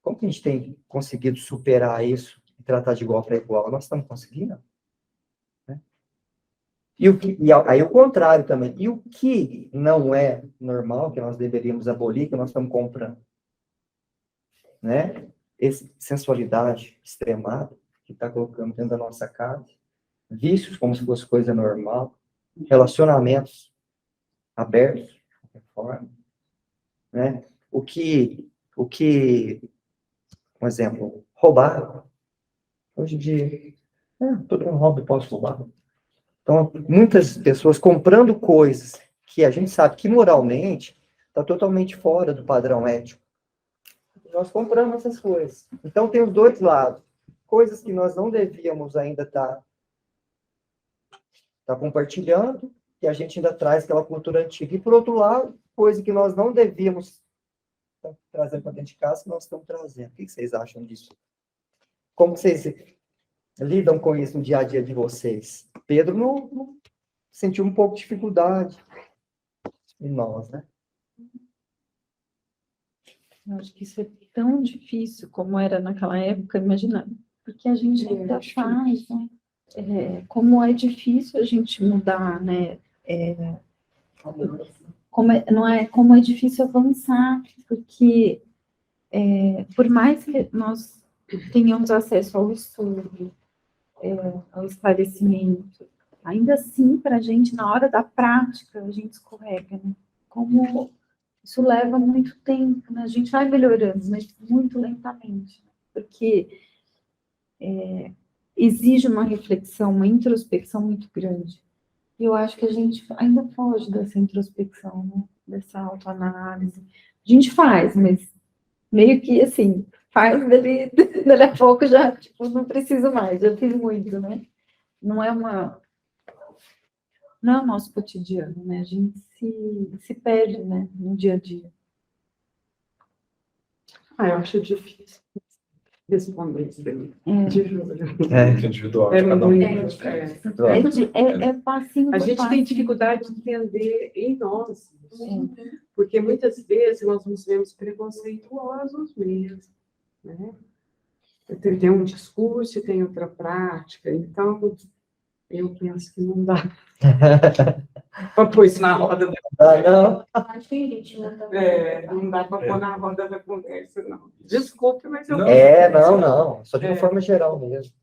Como que a gente tem conseguido superar isso e tratar de igual para igual? Nós estamos conseguindo? Né? E aí o contrário também. E o que não é normal, que nós deveríamos abolir, que nós estamos comprando? Né? Essa sensualidade extremada que está colocando dentro da nossa casa. Vícios como se fosse coisa normal. Relacionamentos abertos, de qualquer forma. Né? O que, um exemplo, roubar. Hoje em dia, todo mundo rouba e posso roubar. Então, muitas pessoas comprando coisas que a gente sabe que moralmente está totalmente fora do padrão ético. Nós compramos essas coisas. Então, tem os dois lados. Coisas que nós não devíamos ainda estar compartilhando, e a gente ainda traz aquela cultura antiga. E, por outro lado, coisa que nós não devíamos estar trazendo para dentro de casa, que nós estamos trazendo. O que vocês acham disso? Como vocês lidam com isso no dia a dia de vocês? Pedro não sentiu um pouco de dificuldade. E nós, né? Eu acho que isso é tão difícil como era naquela época, imagina, porque a gente ainda faz, né? Como é difícil a gente mudar, né? Como é difícil avançar, porque por mais que nós tenhamos acesso ao estudo, ao esclarecimento, ainda assim, para a gente, na hora da prática, a gente escorrega, né? Como isso leva muito tempo, né? A gente vai melhorando, mas muito lentamente, porque exige uma reflexão, uma introspecção muito grande. E eu acho que a gente ainda foge dessa introspecção, né? Dessa autoanálise. A gente faz, mas meio que assim, faz dali a pouco já, tipo, não preciso mais, já fiz muito, né? Não é o nosso cotidiano, né? A gente se perde, né? No dia a dia. eu acho difícil responder isso daí. Individual de cada um. É passinho A por gente tem passinho. dificuldade de entender em nós, porque muitas vezes nós nos vemos preconceituosos mesmo, né? Tem um discurso e tem outra prática, então eu penso que não dá para pôr isso na roda Não. não dá para pôr na roda da conversa, não. Desculpe, mas eu... Não. Só de uma forma geral mesmo.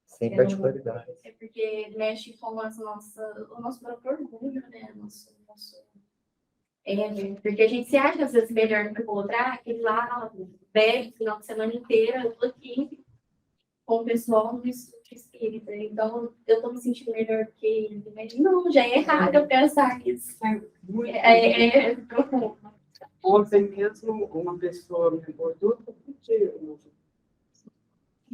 Sem particularidade. É porque mexe com o nosso próprio orgulho, né? Porque a gente se acha, às vezes, melhor que o outro. Aquele lá, bebe, final de semana inteira, eu tô aqui com o pessoal no estudo espírita. Então, eu tô me sentindo melhor que ele. Mas, não, já é errado eu pensar isso. É profundo. Ontem mesmo, uma pessoa me abordou,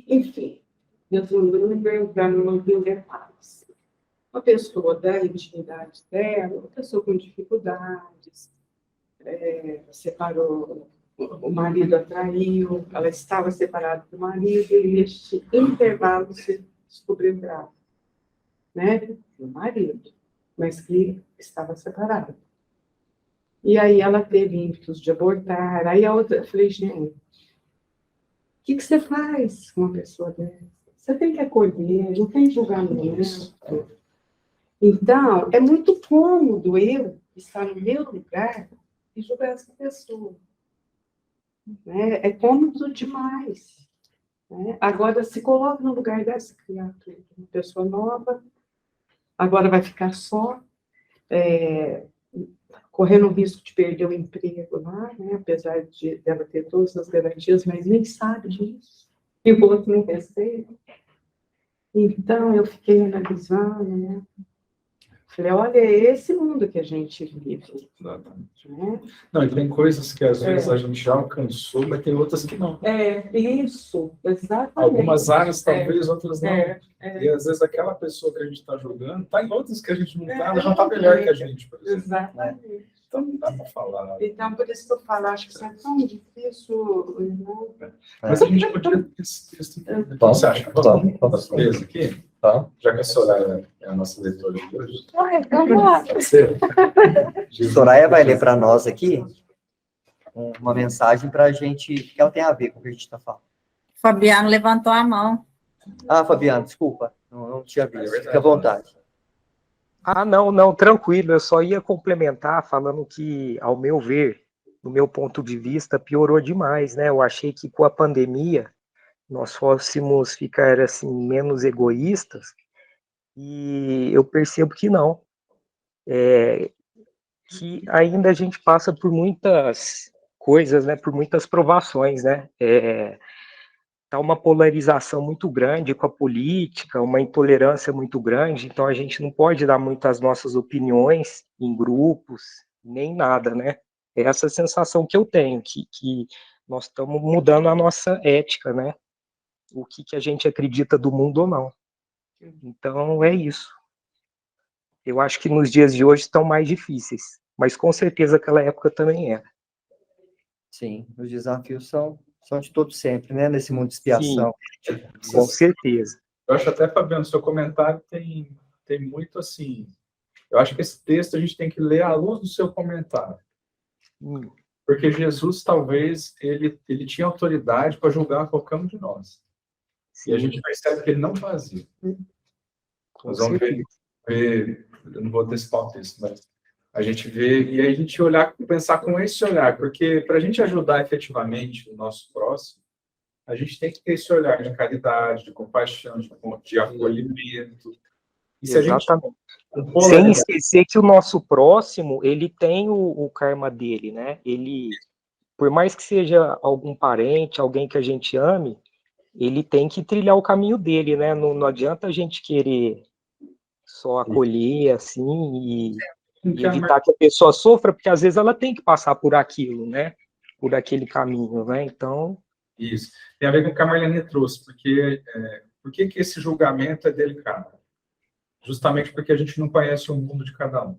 enfim, eu estou me perguntando no detalhes. Uma pessoa da intimidade dela, uma pessoa com dificuldades, separou, o marido a traiu, ela estava separada do marido, e neste intervalo se descobriu grávida, né? Do marido, mas que estava separada. E aí ela teve ímpetos de abortar. Aí a outra, eu falei, gente, o que você faz com uma pessoa dessa? Você tem que acolher, não tem julgamento. Então, é muito cômodo eu estar no meu lugar e julgar essa pessoa. Né? É cômodo demais. Né? Agora, se coloca no lugar dessa criatura, uma pessoa nova, agora vai ficar só, correndo o risco de perder o emprego lá, né? Apesar de ela ter todas as garantias, mas nem sabe disso. E o outro não respeita. Então, eu fiquei analisando, né? Falei, olha, é esse mundo que a gente vive. Exatamente. Né? Não, e tem coisas que às vezes a gente já alcançou, mas tem outras que não. Isso, exatamente. Algumas áreas talvez, outras não. É. E às vezes aquela pessoa que a gente está julgando está em outras que a gente não está, ela já está melhor que a gente, por exemplo. Exatamente. Então não dá para falar. Então, por isso que eu falo, acho que isso é tão difícil, irmão. Mas a gente podia ter esse texto. O que você acha? Vamos ler aqui? Tá. Já que a Soraya é a nossa leitora de hoje. Vamos lá. Soraya vai ler para nós aqui uma mensagem para a gente, que ela tem a ver com o que a gente está falando. Fabiano levantou a mão. Ah, Fabiano, desculpa, não tinha visto, fica à vontade. Ah, não, tranquilo, eu só ia complementar falando que, ao meu ver, no meu ponto de vista, piorou demais, né? Eu achei que com a pandemia nós fôssemos ficar, assim, menos egoístas, e eu percebo que não. Que ainda a gente passa por muitas coisas, né? Por muitas provações, né? Tá uma polarização muito grande com a política, uma intolerância muito grande, então a gente não pode dar muitas nossas opiniões em grupos, nem nada, né? É essa sensação que eu tenho, que nós estamos mudando a nossa ética, né? O que a gente acredita do mundo ou não. Então, é isso. Eu acho que nos dias de hoje estão mais difíceis, mas com certeza aquela época também era. Sim, os desafios são de todos sempre, né? Nesse mundo de expiação. Sim, com certeza. Eu acho até, Fabiano, seu comentário tem muito assim. Eu acho que esse texto a gente tem que ler à luz do seu comentário. Porque Jesus, talvez, ele tinha autoridade para julgar qualquer um de nós. Sim. E a gente percebe que ele não fazia. Nós vamos ver, eu não vou antecipar o texto, mas a gente vê, e aí a gente pensar com esse olhar, porque para a gente ajudar efetivamente o nosso próximo, a gente tem que ter esse olhar de caridade, de compaixão, de acolhimento. E se exatamente. Sem esquecer que o nosso próximo, ele tem o karma dele, né? Ele, por mais que seja algum parente, alguém que a gente ame, ele tem que trilhar o caminho dele, né? Não adianta a gente querer só acolher, assim, e evitar que a pessoa sofra, porque às vezes ela tem que passar por aquilo, né? Por aquele caminho, né? Então... Isso. Tem a ver com o que a Marlene trouxe, porque por que esse julgamento é delicado? Justamente porque a gente não conhece o mundo de cada um.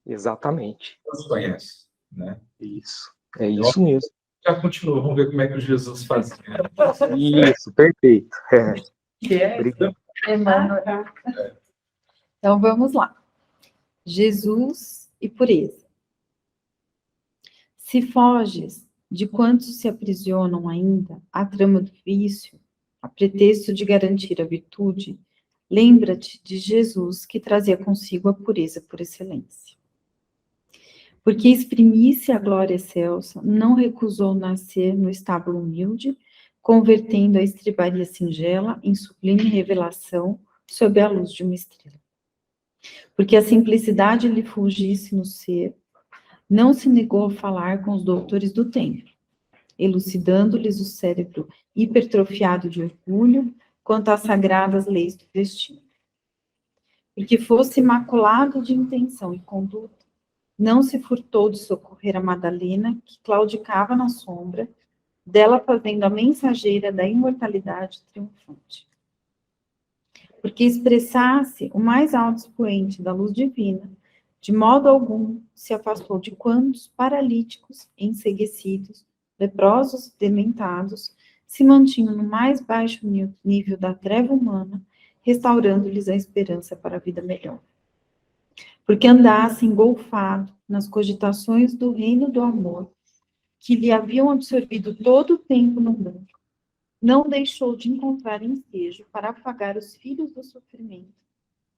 Exatamente. Não se conhece, né? Isso. É isso mesmo. Já continua, vamos ver como é que o Jesus fazia. Isso, perfeito. Obrigado. Então, vamos lá. Jesus e pureza. Se foges de quantos se aprisionam ainda à trama do vício, a pretexto de garantir a virtude, lembra-te de Jesus que trazia consigo a pureza por excelência. Porque exprimisse a glória excelsa, não recusou nascer no estábulo humilde, convertendo a estribaria singela em sublime revelação sob a luz de uma estrela. Porque a simplicidade lhe fulgisse no ser, não se negou a falar com os doutores do templo, elucidando-lhes o cérebro hipertrofiado de orgulho quanto às sagradas leis do destino. Porque fosse imaculado de intenção e conduta, não se furtou de socorrer a Madalena, que claudicava na sombra, dela fazendo a mensageira da imortalidade triunfante. Porque expressasse o mais alto expoente da luz divina, de modo algum se afastou de quantos paralíticos, enceguecidos, leprosos, dementados, se mantinham no mais baixo nível da treva humana, restaurando-lhes a esperança para a vida melhor. Porque andasse engolfado nas cogitações do reino do amor, que lhe haviam absorvido todo o tempo no mundo, não deixou de encontrar ensejo para afagar os filhos do sofrimento,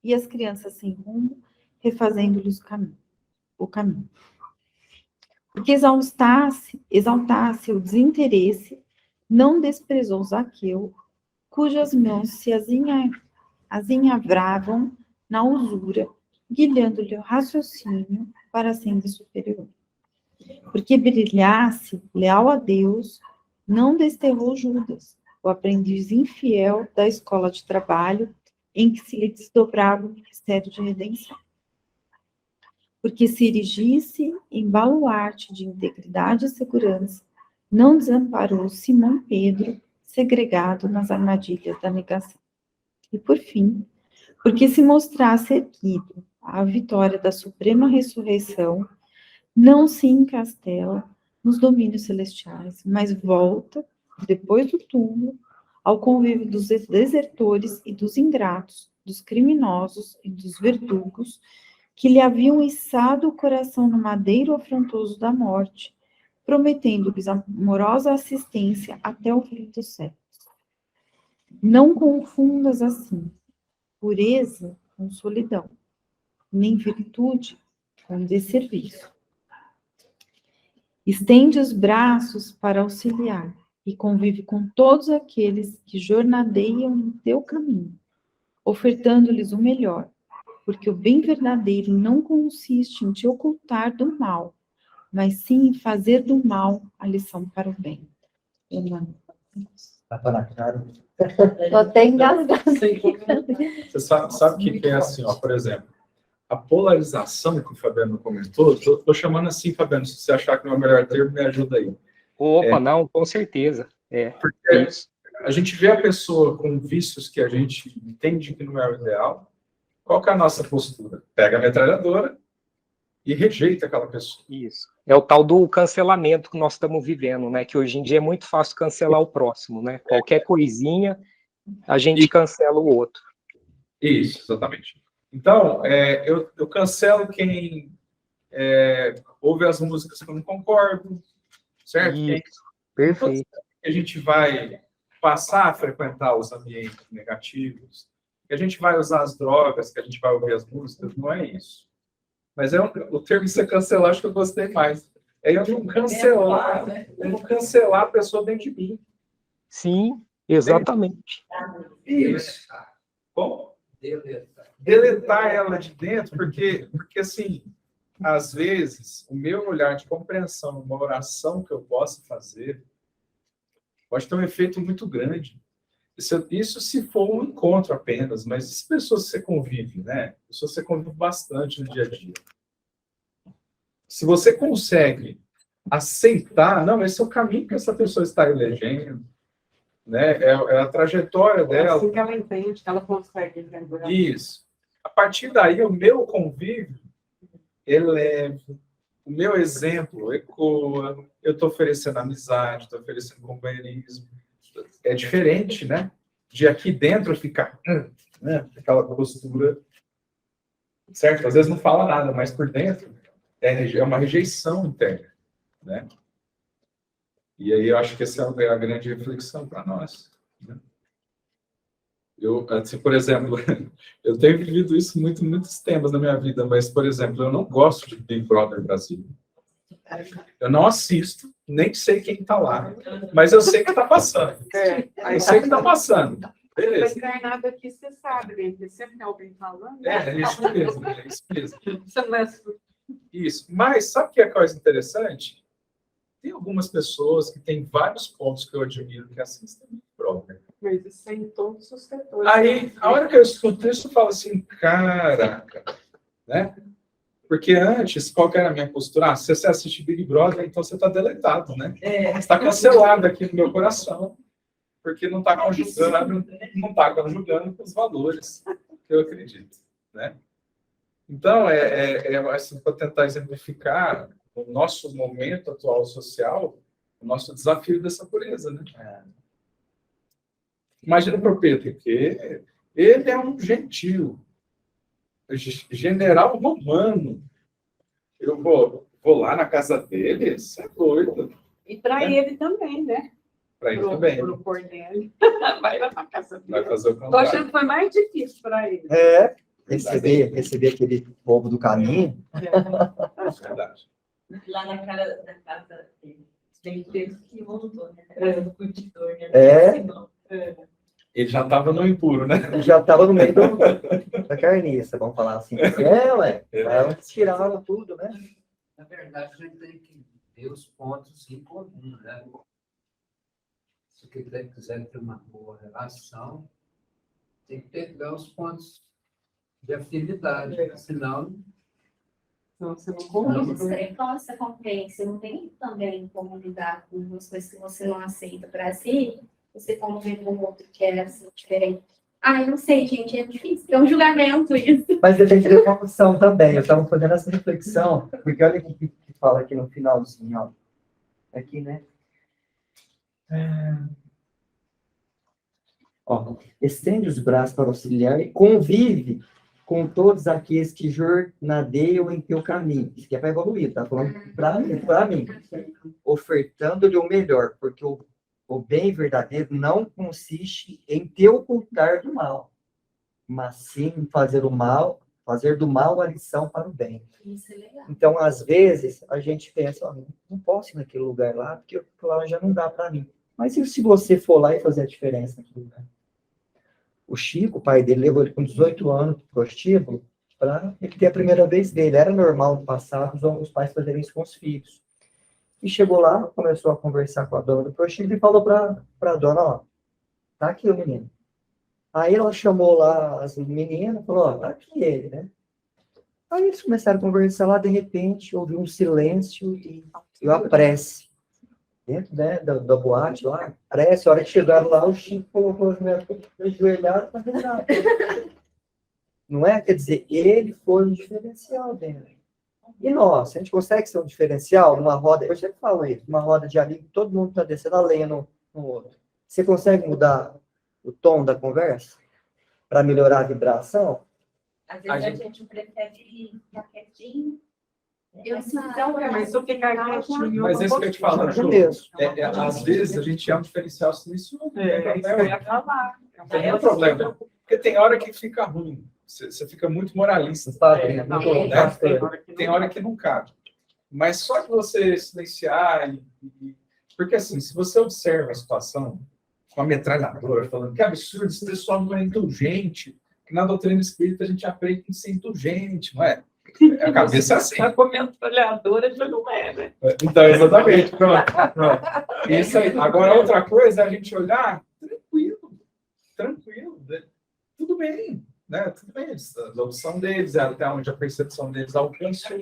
e as crianças sem rumo, refazendo-lhes o caminho. Porque exaltasse o desinteresse, não desprezou Zaqueu, cujas mãos se azinhavravam na usura, guiando-lhe o raciocínio para sendo superior. Porque brilhasse, leal a Deus, não desterrou Judas, o aprendiz infiel da escola de trabalho, em que se lhe desdobrava o ministério de redenção. Porque se erigisse em baluarte de integridade e segurança, não desamparou Simão Pedro, segregado nas armadilhas da negação. E, por fim, porque se mostrasse erguido à vitória da suprema ressurreição, não se encastela nos domínios celestiais, mas volta, depois do túmulo, ao convívio dos desertores e dos ingratos, dos criminosos e dos verdugos, que lhe haviam içado o coração no madeiro afrontoso da morte, prometendo-lhes amorosa assistência até o fim dos séculos. Não confundas assim pureza com solidão, nem virtude com desserviço. Estende os braços para auxiliar e convive com todos aqueles que jornadeiam no teu caminho, ofertando-lhes o melhor, porque o bem verdadeiro não consiste em te ocultar do mal, mas sim em fazer do mal a lição para o bem. Tapa na cara. Tô até engasgada. Você sabe o que é assim, ó, por exemplo, a polarização que o Fabiano comentou, estou chamando assim, Fabiano, se você achar que não é o melhor termo, me ajuda aí. Opa, não, com certeza. Porque Isso. a gente vê a pessoa com vícios que a gente entende que não é o ideal, qual que é a nossa postura? Pega a metralhadora e rejeita aquela pessoa. Isso. É o tal do cancelamento que nós estamos vivendo, né? Que hoje em dia é muito fácil cancelar o próximo, né? Qualquer coisinha, a gente cancela o outro. Isso, exatamente. Então, eu cancelo quem ouve as músicas que eu não concordo, certo? Isso, perfeito. A gente vai passar a frequentar os ambientes negativos, que a gente vai usar as drogas, que a gente vai ouvir as músicas, não é isso. Mas o termo de você cancelar, acho que eu gostei mais. É eu não cancelar, a pessoa dentro de mim. Sim, exatamente. Isso. Bom, deletar ela de dentro, porque assim, às vezes, o meu olhar de compreensão, uma oração que eu possa fazer, pode ter um efeito muito grande. Isso se for um encontro apenas, mas se pessoas você convive, né? Pessoas você convive bastante no dia a dia. Se você consegue aceitar, não, esse é o caminho que essa pessoa está elegendo, né? É a trajetória dela. É assim que ela entende, que ela consegue entender. Isso. A partir daí, o meu convívio eleva, o meu exemplo ecoa, eu estou oferecendo amizade, estou oferecendo companheirismo. É diferente, né? De aqui dentro ficar, né? Aquela postura, certo? Às vezes não fala nada, mas por dentro é uma rejeição interna, né? E aí eu acho que essa é a grande reflexão para nós, né? Eu, assim, por exemplo, eu tenho vivido isso muitos temas na minha vida, mas, por exemplo, eu não gosto de Big Brother Brasil. Eu não assisto, nem sei quem está lá, mas eu sei que está passando. Eu sei que está passando. Beleza. Encarnado aqui, você sabe, né? Porque sempre tem alguém falando. É isso mesmo, é isso mesmo. Você não é... Isso. Mas sabe o que é coisa interessante? Tem algumas pessoas que têm vários pontos que eu admiro que assistem Big Brother. Mas isso é em todos os setores. Aí, a hora que eu escuto isso, eu falo assim, caraca, né? Porque antes, qual que era a minha postura? Ah, se você assiste Big Brother, então você está deletado, né? Você está cancelado aqui no meu coração, porque não está conjugando com os valores que eu acredito, né? Então, assim, para tentar exemplificar o nosso momento atual social, o nosso desafio dessa pureza, né? Imagina para o Pedro, que ele é um gentil, general romano. Eu vou lá na casa dele, isso é doido. E para ele também, né? Para ele também. Para o Cornélio. Vai lá na casa dele. Vai fazer o Tô contrário. achando que foi mais difícil para ele. receber aquele povo do caminho. É verdade. Lá na casa dele. Tem que voltou, né? Do curtidor, né? Ele já estava no impuro, né? Já estava no meio da carniça, vamos falar assim. Ué. Ela tirava tudo, né? Na verdade, a gente tem que ver os pontos em comum, né? Se quiser ter uma boa relação, tem que pegar os pontos de afinidade, senão Então, você não Isso convive. é nossa convivência, não tem também como lidar com as coisas que você não aceita para si, você convive com outro que é assim, diferente. Ah, eu não sei, gente, é difícil, é um julgamento isso. Mas a gente tem uma opção também. Eu estava fazendo essa reflexão, porque olha o que fala aqui no finalzinho, ó. Aqui, né? Ó, estende os braços para auxiliar e convive com todos aqueles que jornadeiam em teu caminho. Isso aqui é para evoluir, tá falando para mim. Ofertando-lhe o melhor, porque o bem verdadeiro não consiste em te ocultar do mal, mas sim em fazer do mal a lição para o bem. Isso é legal. Então, às vezes, a gente pensa, ó, não posso ir naquele lugar lá, porque lá já não dá para mim. Mas e se você for lá e fazer a diferença naquele lugar? O Chico, o pai dele, levou ele com 18 anos para o prostíbulo para ele ter a primeira vez dele. Era normal no passado os pais fazerem isso com os filhos. E chegou lá, começou a conversar com a dona do prostíbulo e falou para a dona, ó, tá aqui o menino. Aí ela chamou lá as meninas e falou, ó, tá aqui ele, né? Aí eles começaram a conversar lá, de repente, houve um silêncio e uma prece. Dentro, né, da boate lá, prece, a hora que chegaram lá, o Chico colocou os meus ajoelhados para rezar. Não é? Quer dizer, ele foi um diferencial dele. E nós, a gente consegue ser um diferencial numa roda, eu sempre falo isso, uma roda de amigo, todo mundo está descendo a lenha no outro. Você consegue mudar o tom da conversa para melhorar a vibração? Às vezes a gente prefere ficar quietinho. Eu sou Mas eu ficar quietinho. Mas isso que eu te falo, Ju, Deus. às vezes a gente é um diferencial silencioso. É isso que eu ia falar. Não tem problema. Porque tem hora que fica ruim. Você fica muito moralista. Tem hora que não cabe. Mas só que você silenciar porque assim, se você observa a situação com a metralhadora, falando que absurdo, esse pessoal não é indulgente, que na doutrina espírita a gente aprende a ser indulgente, não é? A cabeça é assim. A metralhadora já não é, né? Então, exatamente. Pronto. Isso aí. Agora, outra coisa é a gente olhar tranquilo. Tudo bem, né? Tudo bem. A opção deles, até onde a percepção deles alcançou.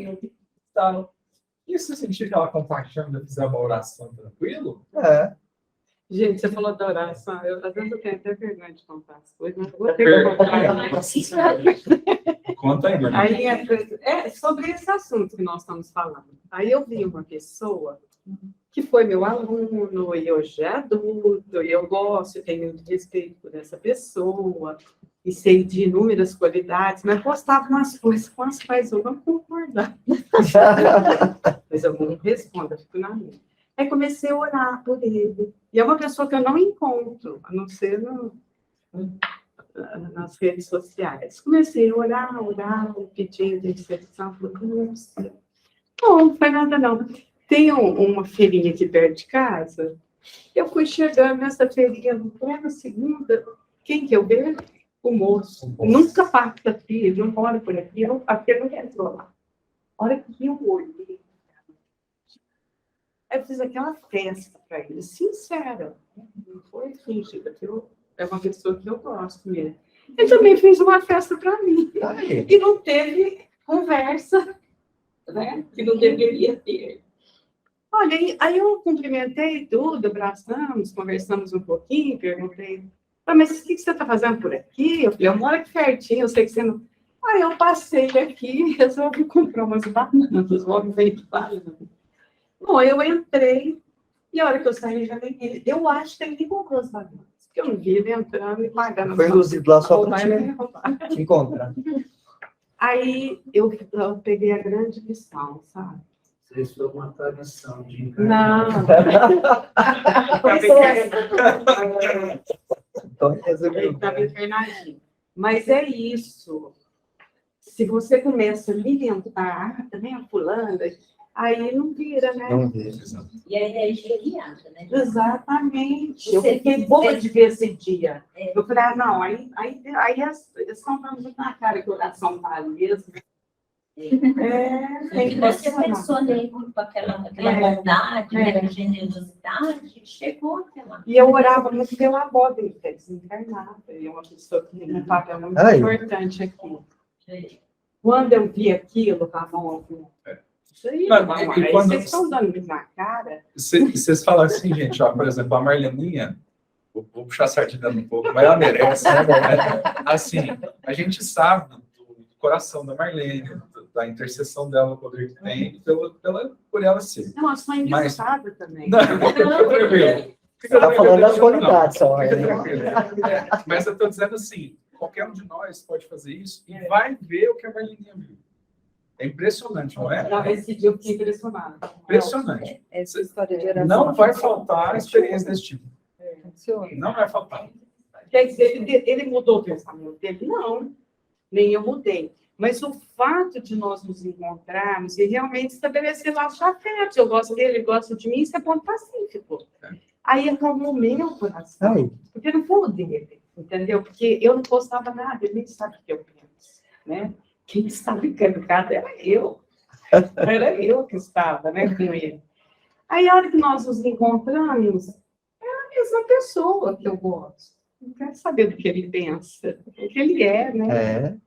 Tal. E se sentir aquela compaixão de fazer uma oração tranquilo? É. Gente, você falou da oração. Às vezes eu tenho até vergonha de contar as coisas, mas eu vou ter que contar. Conta aí, Maria. Aí é sobre esse assunto que nós estamos falando. Aí eu vi uma pessoa que foi meu aluno, e eu já adulto, e eu gosto, tenho respeito por essa pessoa, e sei de inúmeras qualidades, mas postava umas coisas com as quais eu não concordava. Mas eu não respondo, eu fico na minha. Aí comecei a orar por ele. E é uma pessoa que eu não encontro, a não ser nas redes sociais. Comecei a orar, pedindo intercessão. Não foi nada, não. Tem uma feirinha aqui perto de casa. Eu fui chegando nessa feirinha, no pleno segunda. Quem que eu vejo? O moço. Nunca passa aqui, não mora por aqui. Aqui não entrou lá. A hora que eu olhei, eu fiz aquela festa para ele, sincera. Não foi fingida, é uma pessoa que eu gosto mesmo. Ele também fez uma festa para mim. E não teve conversa, né? Que não deveria ter. Olha, aí eu cumprimentei tudo, abraçamos, conversamos um pouquinho, perguntei, mas o que você está fazendo por aqui? Eu falei, eu moro aqui pertinho, eu sei que você não... Aí eu passei aqui e resolvi comprar umas bananas, logo veio banana. Bom, eu entrei, e a hora que eu saí, já nem... Eu acho que ele nem comprou as bananas, porque eu não vi ele entrando e pagando. Foi induzido lá só para te encontrar. Aí eu peguei a grande lição, sabe? Vocês foram uma tradição de Não. Então, resumindo. Estava internadinho. Mas é isso. Se você começa a alimentar, né, fulana, aí não vira, né? Não vejo. E a energia guiada, né? Exatamente. Eu Você fiquei fez- boa de ver esse dia. É. Eu falei, não, aí eles estão dando muito na cara que o oração tá ali mesmo. Tem E que você funcionar. pensou nele com aquela bondade, né, generosidade, chegou até lá. E eu orava muito pela avó dele, que é desencarnada. E é uma pessoa que tem um papel muito Ai. importante aqui. Quando eu vi aquilo, tá bom, isso aí, Mas, mamãe, e aí quando- vocês estão dando muito na cara. Vocês falam assim, gente, ó, por exemplo, a Marleninha, vou puxar a sardinha um pouco, mas ela merece, né? Assim, a gente sabe do coração da Marlene, da intercessão dela, o poder que tem, por ela ser. Não, a sua Mas- engraçada também. Não, fica tranquilo. Você está falando das Não. qualidades, só. Fica né? tranquilo. Mas eu estou dizendo assim, qualquer um de nós pode fazer isso e vai ver o que a Marleninha viu. É impressionante, não é? Não, esse dia eu fiquei impressionada. Impressionante. Essa história de oração. Não vai faltar experiência desse tipo. Funciona. Não vai faltar. Quer dizer, ele mudou o pensamento dele? Não, nem eu mudei. Mas o fato de nós nos encontrarmos e realmente estabelecer laços afetos, eu gosto dele, ele gosta de mim, isso é ponto pacífico. Aí acalmou o meu coração, Ai, porque não foi o dele, entendeu? Porque eu não postava nada, ele nem sabe o que eu penso, né? Quem estava encarregado era eu. Era eu que estava, né, com ele. Aí, a hora que nós nos encontramos, é a mesma pessoa que eu gosto. Não quero saber do que ele pensa, o que ele é, né? é.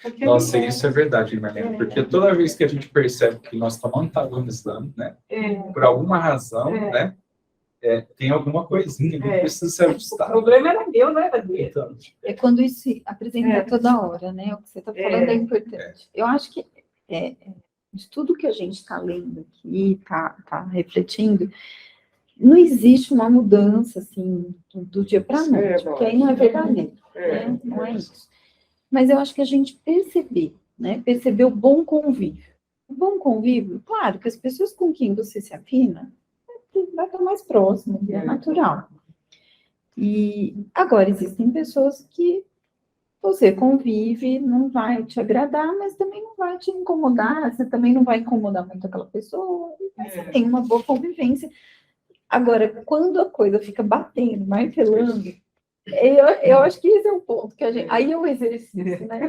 O que ele Nossa, é. isso é verdade, Marlene, porque toda vez que a gente percebe que nós estamos antagonizando, né, por alguma razão, né, tem alguma coisinha que precisa ser O ajustada. problema era meu, não era dele. Então, É quando isso se apresenta É. toda hora, né? O que você está falando é importante. Eu acho que de tudo que a gente está lendo aqui, está refletindo, não existe uma mudança assim do dia para a noite, porque aí não é verdadeiro, né? Não é isso. Mas eu acho que a gente perceber o bom convívio. O bom convívio, claro, que as pessoas com quem você se afina vai estar mais próximo, é natural. E agora existem pessoas que você convive, não vai te agradar, mas também não vai te incomodar, você também não vai incomodar muito aquela pessoa, mas você tem uma boa convivência. Agora, quando a coisa fica batendo, martelando, eu acho que esse é o ponto que a gente. Aí é o exercício, né?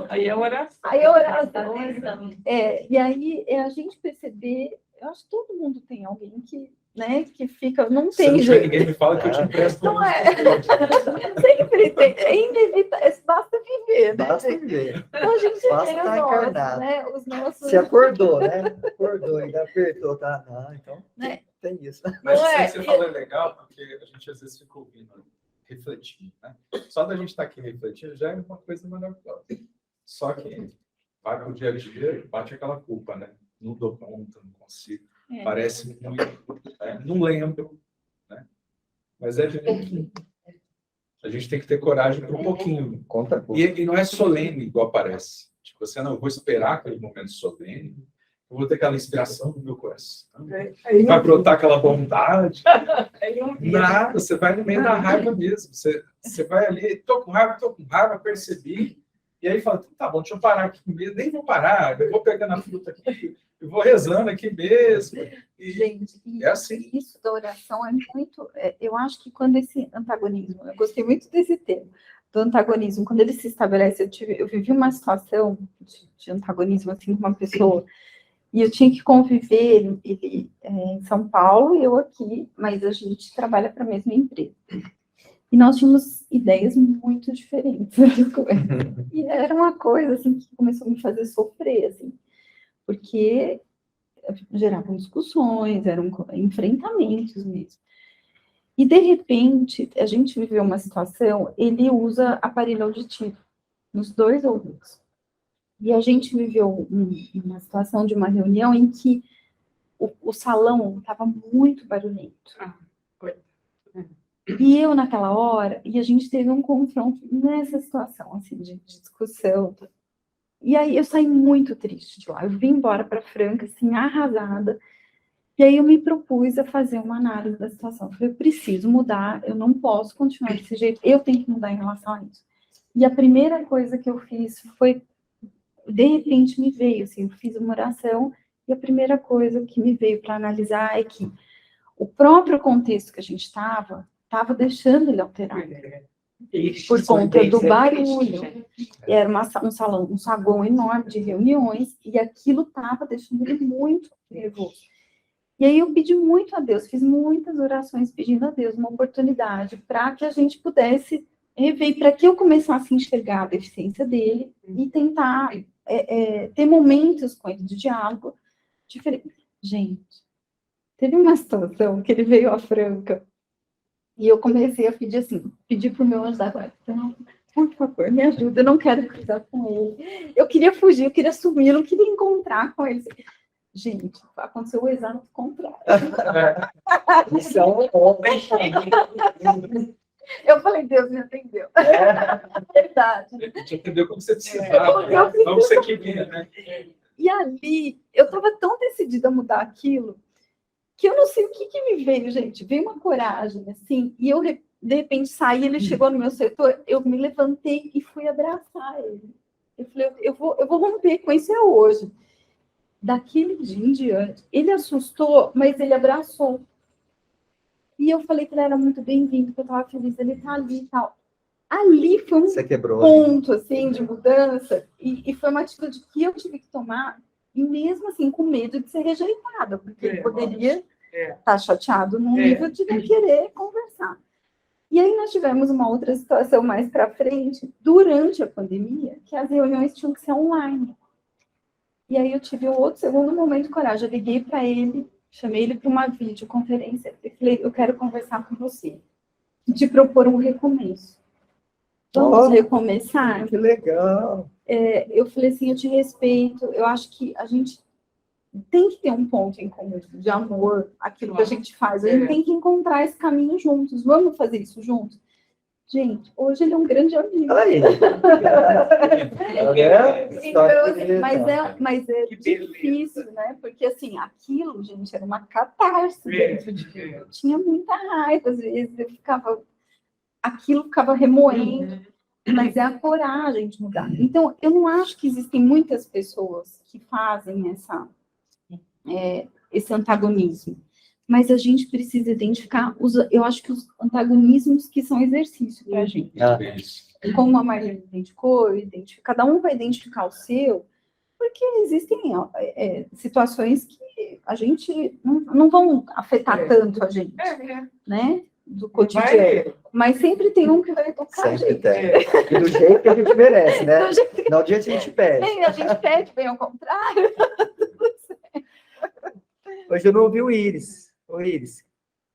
Aí é oração. Aí é oração. Atenção. E aí é a gente perceber, eu acho que todo mundo tem alguém que, né, que fica, não se não tem tiver jeito. ninguém me fala que eu te empresto. Não é. Sempre tem, é inevitável, basta viver, né? Basta gente? ver. Então a gente Basta é estar nosso, encarnado. né? Os nossos. Você acordou, né? Acordou, ainda apertou, tá? Não, então Né? tem isso. Mas Não isso aí é? que você falou é legal, porque a gente às vezes fica ouvindo, refletindo, né? Só da gente estar aqui refletindo já é uma coisa maravilhosa. Só que vai para o dia a dia e bate aquela culpa, né? Não dou conta, não consigo. Parece muito, não lembro, né? Mas é de pouquinho. A gente tem que ter coragem para um pouquinho. Conta pouco. E não é solene igual parece. Tipo, você não, eu vou esperar aquele momento solene, eu vou ter aquela inspiração no meu coração. Vai brotar aquela bondade. Nada, você vai no meio da raiva mesmo. Você vai ali, tô com raiva, percebi. E aí fala, tá bom, deixa eu parar aqui mesmo. Nem vou parar, eu vou pegando a fruta aqui, eu vou rezando aqui mesmo. E Gente, é assim. isso da oração é muito. Eu acho que quando esse antagonismo, eu gostei muito desse termo, do antagonismo, quando ele se estabelece, eu vivi uma situação de antagonismo assim com uma pessoa, e eu tinha que conviver, ele em São Paulo, eu aqui, mas a gente trabalha para a mesma empresa. E nós tínhamos ideias muito diferentes. E era uma coisa assim que começou a me fazer sofrer, assim, porque geravam discussões, eram enfrentamentos mesmo. E, de repente, a gente viveu uma situação, ele usa aparelho auditivo nos 2 ouvidos. E a gente viveu uma situação de uma reunião em que o salão estava muito barulhento. E eu, naquela hora, e a gente teve um confronto nessa situação, assim, de discussão. E aí eu saí muito triste de lá. Eu vim embora para Franca, assim, arrasada. E aí eu me propus a fazer uma análise da situação. Eu falei, eu preciso mudar, eu não posso continuar desse jeito, eu tenho que mudar em relação a isso. E a primeira coisa que eu fiz foi de repente me veio, assim, eu fiz uma oração e a primeira coisa que me veio para analisar é que o próprio contexto que a gente estava deixando ele alterado. Por conta do barulho. Era um salão, um saguão enorme de reuniões, e aquilo estava deixando ele muito nervoso. E aí eu pedi muito a Deus, fiz muitas orações pedindo a Deus uma oportunidade para que a gente pudesse rever, para que eu começasse a enxergar a deficiência dele e tentar ter momentos com ele de diálogo diferente. Gente, teve uma situação que ele veio à Franca e eu comecei a pedir assim, pedir para o meu anjo da guarda, então, por favor, me ajuda, eu não quero cruzar com ele. Eu queria fugir, eu queria sumir, eu não queria encontrar com ele. Gente, aconteceu o exato contrário. Isso é um homem. Eu falei, Deus me atendeu. Verdade. A gente entendeu como você precisava, né? Como você queria, né? E ali, eu estava tão decidida a mudar aquilo, que eu não sei o que me veio, gente. Veio uma coragem, assim, e eu, de repente, saí, ele chegou no meu setor, eu me levantei e fui abraçar ele. Eu falei, eu vou romper com isso hoje. Daquele dia em diante, ele assustou, mas ele abraçou. E eu falei que ele era muito bem-vindo, que eu estava feliz, ele tá ali e tal. Ali foi um ponto, assim, de mudança, e foi uma atitude que eu tive que tomar, e mesmo assim, com medo de ser rejeitada, porque ele poderia estar chateado num nível de não querer conversar. E aí nós tivemos uma outra situação mais para frente, durante a pandemia, que as reuniões tinham que ser online. E aí eu tive outro segundo momento de coragem. Eu liguei para ele, chamei ele para uma videoconferência e falei, eu quero conversar com você, te propor um recomeço. Vamos recomeçar? Que legal! Eu falei assim, eu te respeito, eu acho que a gente tem que ter um ponto em comum de amor, aquilo que a gente faz. A gente tem que encontrar esse caminho juntos. Vamos fazer isso juntos? Gente, hoje ele é um grande amigo. Aí. Então, mas é difícil, né? Porque, assim, aquilo, gente, era uma catarse dentro de mim. Eu tinha muita raiva, às vezes, aquilo ficava remoendo, mas é a coragem de mudar. Então, eu não acho que existem muitas pessoas que fazem esse antagonismo. Mas a gente precisa identificar, eu acho que os antagonismos que são exercício para a gente. Como a Marlene identificou, cada um vai identificar o seu, porque existem situações que a gente não vão afetar tanto a gente, né? Do cotidiano. Mas sempre tem um que vai tocar a gente. Tem. E do jeito que a gente merece, né? Não adianta a gente pede. A gente pede, bem ao contrário. Hoje eu não ouvi o Íris. Ô, Íris.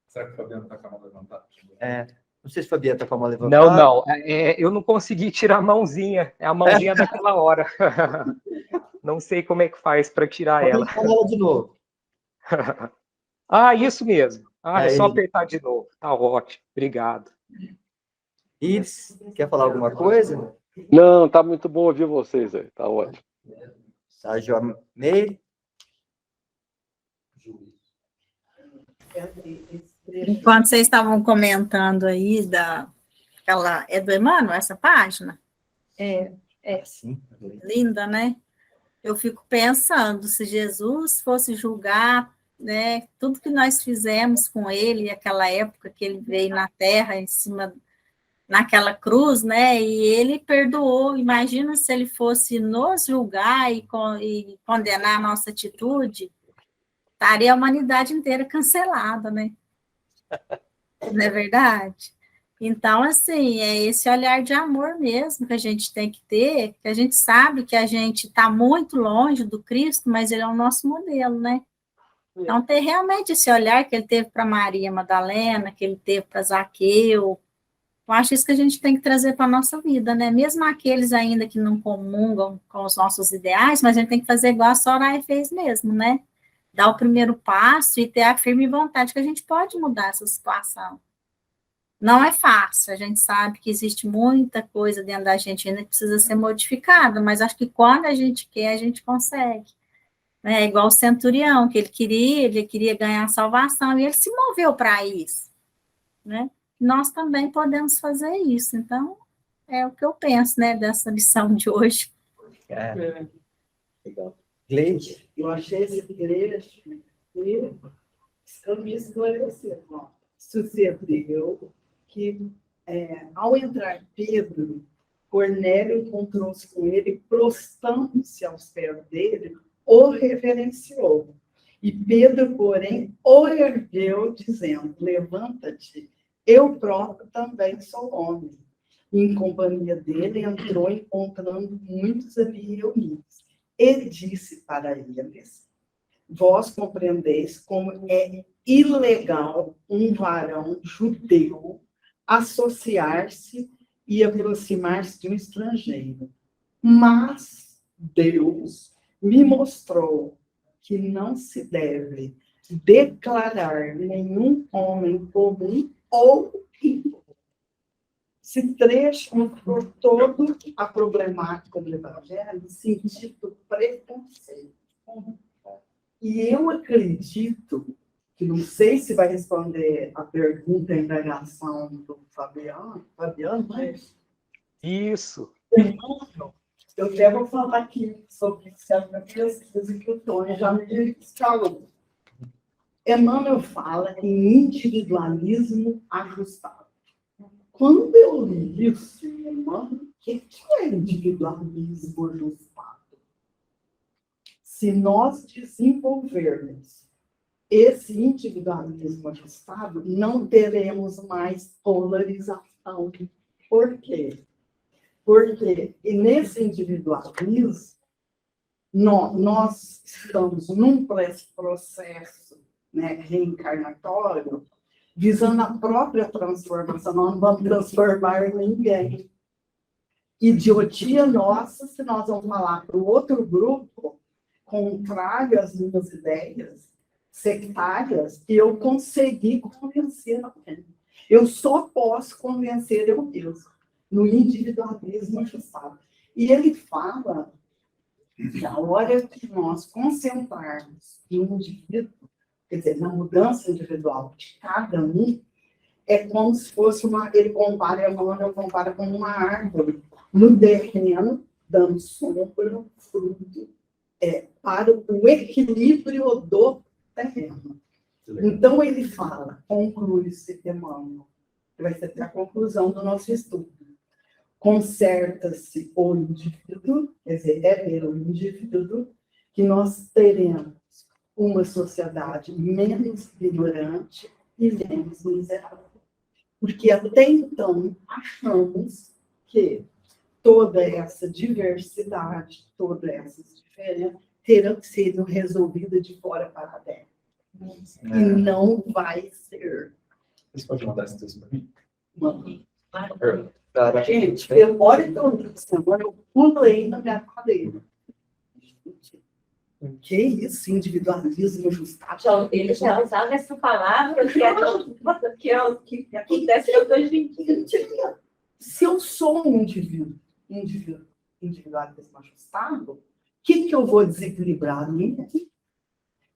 Será que o Fabiano está com a mão levantada? Não sei se o Fabiano está com a mão levantada. Não. Eu não consegui tirar a mãozinha. É a mãozinha daquela hora. Não sei como é que faz para tirar ela. Ela de novo. Isso mesmo. É só apertar de novo. Tá ótimo. Obrigado. Íris, quer falar alguma coisa? Não, tá muito bom ouvir vocês aí. Tá ótimo. Sérgio Meire. Enquanto vocês estavam comentando aí é do Emmanuel, essa página? Sim. Linda, né? Eu fico pensando, se Jesus fosse julgar, né, tudo que nós fizemos com ele, aquela época que ele veio na Terra, em cima, naquela cruz, né, e ele perdoou. Imagina se ele fosse nos julgar e condenar a nossa atitude, estaria a humanidade inteira cancelada, né? Não é verdade? Então, assim, é esse olhar de amor mesmo que a gente tem que ter, que a gente sabe que a gente está muito longe do Cristo, mas ele é o nosso modelo, né? Então, ter realmente esse olhar que ele teve para Maria Madalena, que ele teve para Zaqueu, eu acho isso que a gente tem que trazer para a nossa vida, né? Mesmo aqueles ainda que não comungam com os nossos ideais, mas a gente tem que fazer igual a Soraya fez mesmo, né? Dar o primeiro passo e ter a firme vontade que a gente pode mudar essa situação. Não é fácil, a gente sabe que existe muita coisa dentro da gente ainda que precisa ser modificada, mas acho que quando a gente quer, a gente consegue. É igual o centurião, que ele queria ganhar a salvação, e ele se moveu para isso, né? Nós também podemos fazer isso, então, é o que eu penso, né, dessa lição de hoje. Legal. Gleide? Eu achei esse trecho que eu me esclarecer. Sucedeu que, ao entrar Pedro, Cornélio encontrou-se com ele, prostando-se aos pés dele, o reverenciou. E Pedro, porém, o ergueu, dizendo: levanta-te, eu próprio também sou homem. E, em companhia dele, entrou, encontrando muitos ali reunidos. E disse para eles: vós compreendeis como é ilegal um varão judeu associar-se e aproximar-se de um estrangeiro. Mas Deus me mostrou que não se deve declarar nenhum homem comum ou impuro. Esse trecho mostrou toda a problemática do Evangelho no sentido do preconceito. E eu acredito que, não sei se vai responder a pergunta, a indagação do Fabiano, mas Isso. eu quero falar aqui sobre certa pesquisa que o Tony já me falou. Emmanuel fala em individualismo ajustado. Quando eu li isso, Emmanuel, o que é individualismo ajustado? Se nós desenvolvermos esse individualismo ajustado, não teremos mais polarização. Por quê? Porque nesse individualismo, nós estamos num processo, né, reencarnatório, visando a própria transformação. Nós não vamos transformar ninguém. Idiotia nossa se nós vamos falar para o outro grupo contrário às minhas ideias sectárias, que eu consegui convencer alguém. Eu só posso convencer eu mesmo, no individualismo ajustado. E ele fala que a hora que nós concentrarmos no indivíduo, quer dizer, na mudança individual de cada um, é como se fosse ele compara com uma árvore no terreno, dando sombra, fruto, para o equilíbrio do terreno. Então, ele fala, conclui-se, Emmanuel, que vai ser até a conclusão do nosso estudo. Conserta-se o indivíduo, quer dizer, é pelo indivíduo que nós teremos uma sociedade menos ignorante e menos miserável. Porque até então achamos que toda essa diversidade, todas essas diferenças terão sido resolvidas de fora para dentro. E não vai ser. Você pode mandar esse texto para mim? Gente, olha que eu disse, agora eu pulei na minha cadeira. Que isso, individualismo ajustado? Ele já usava essa palavra que acontece hoje em dia. Se eu sou um individualismo ajustado, o que eu vou desequilibrar?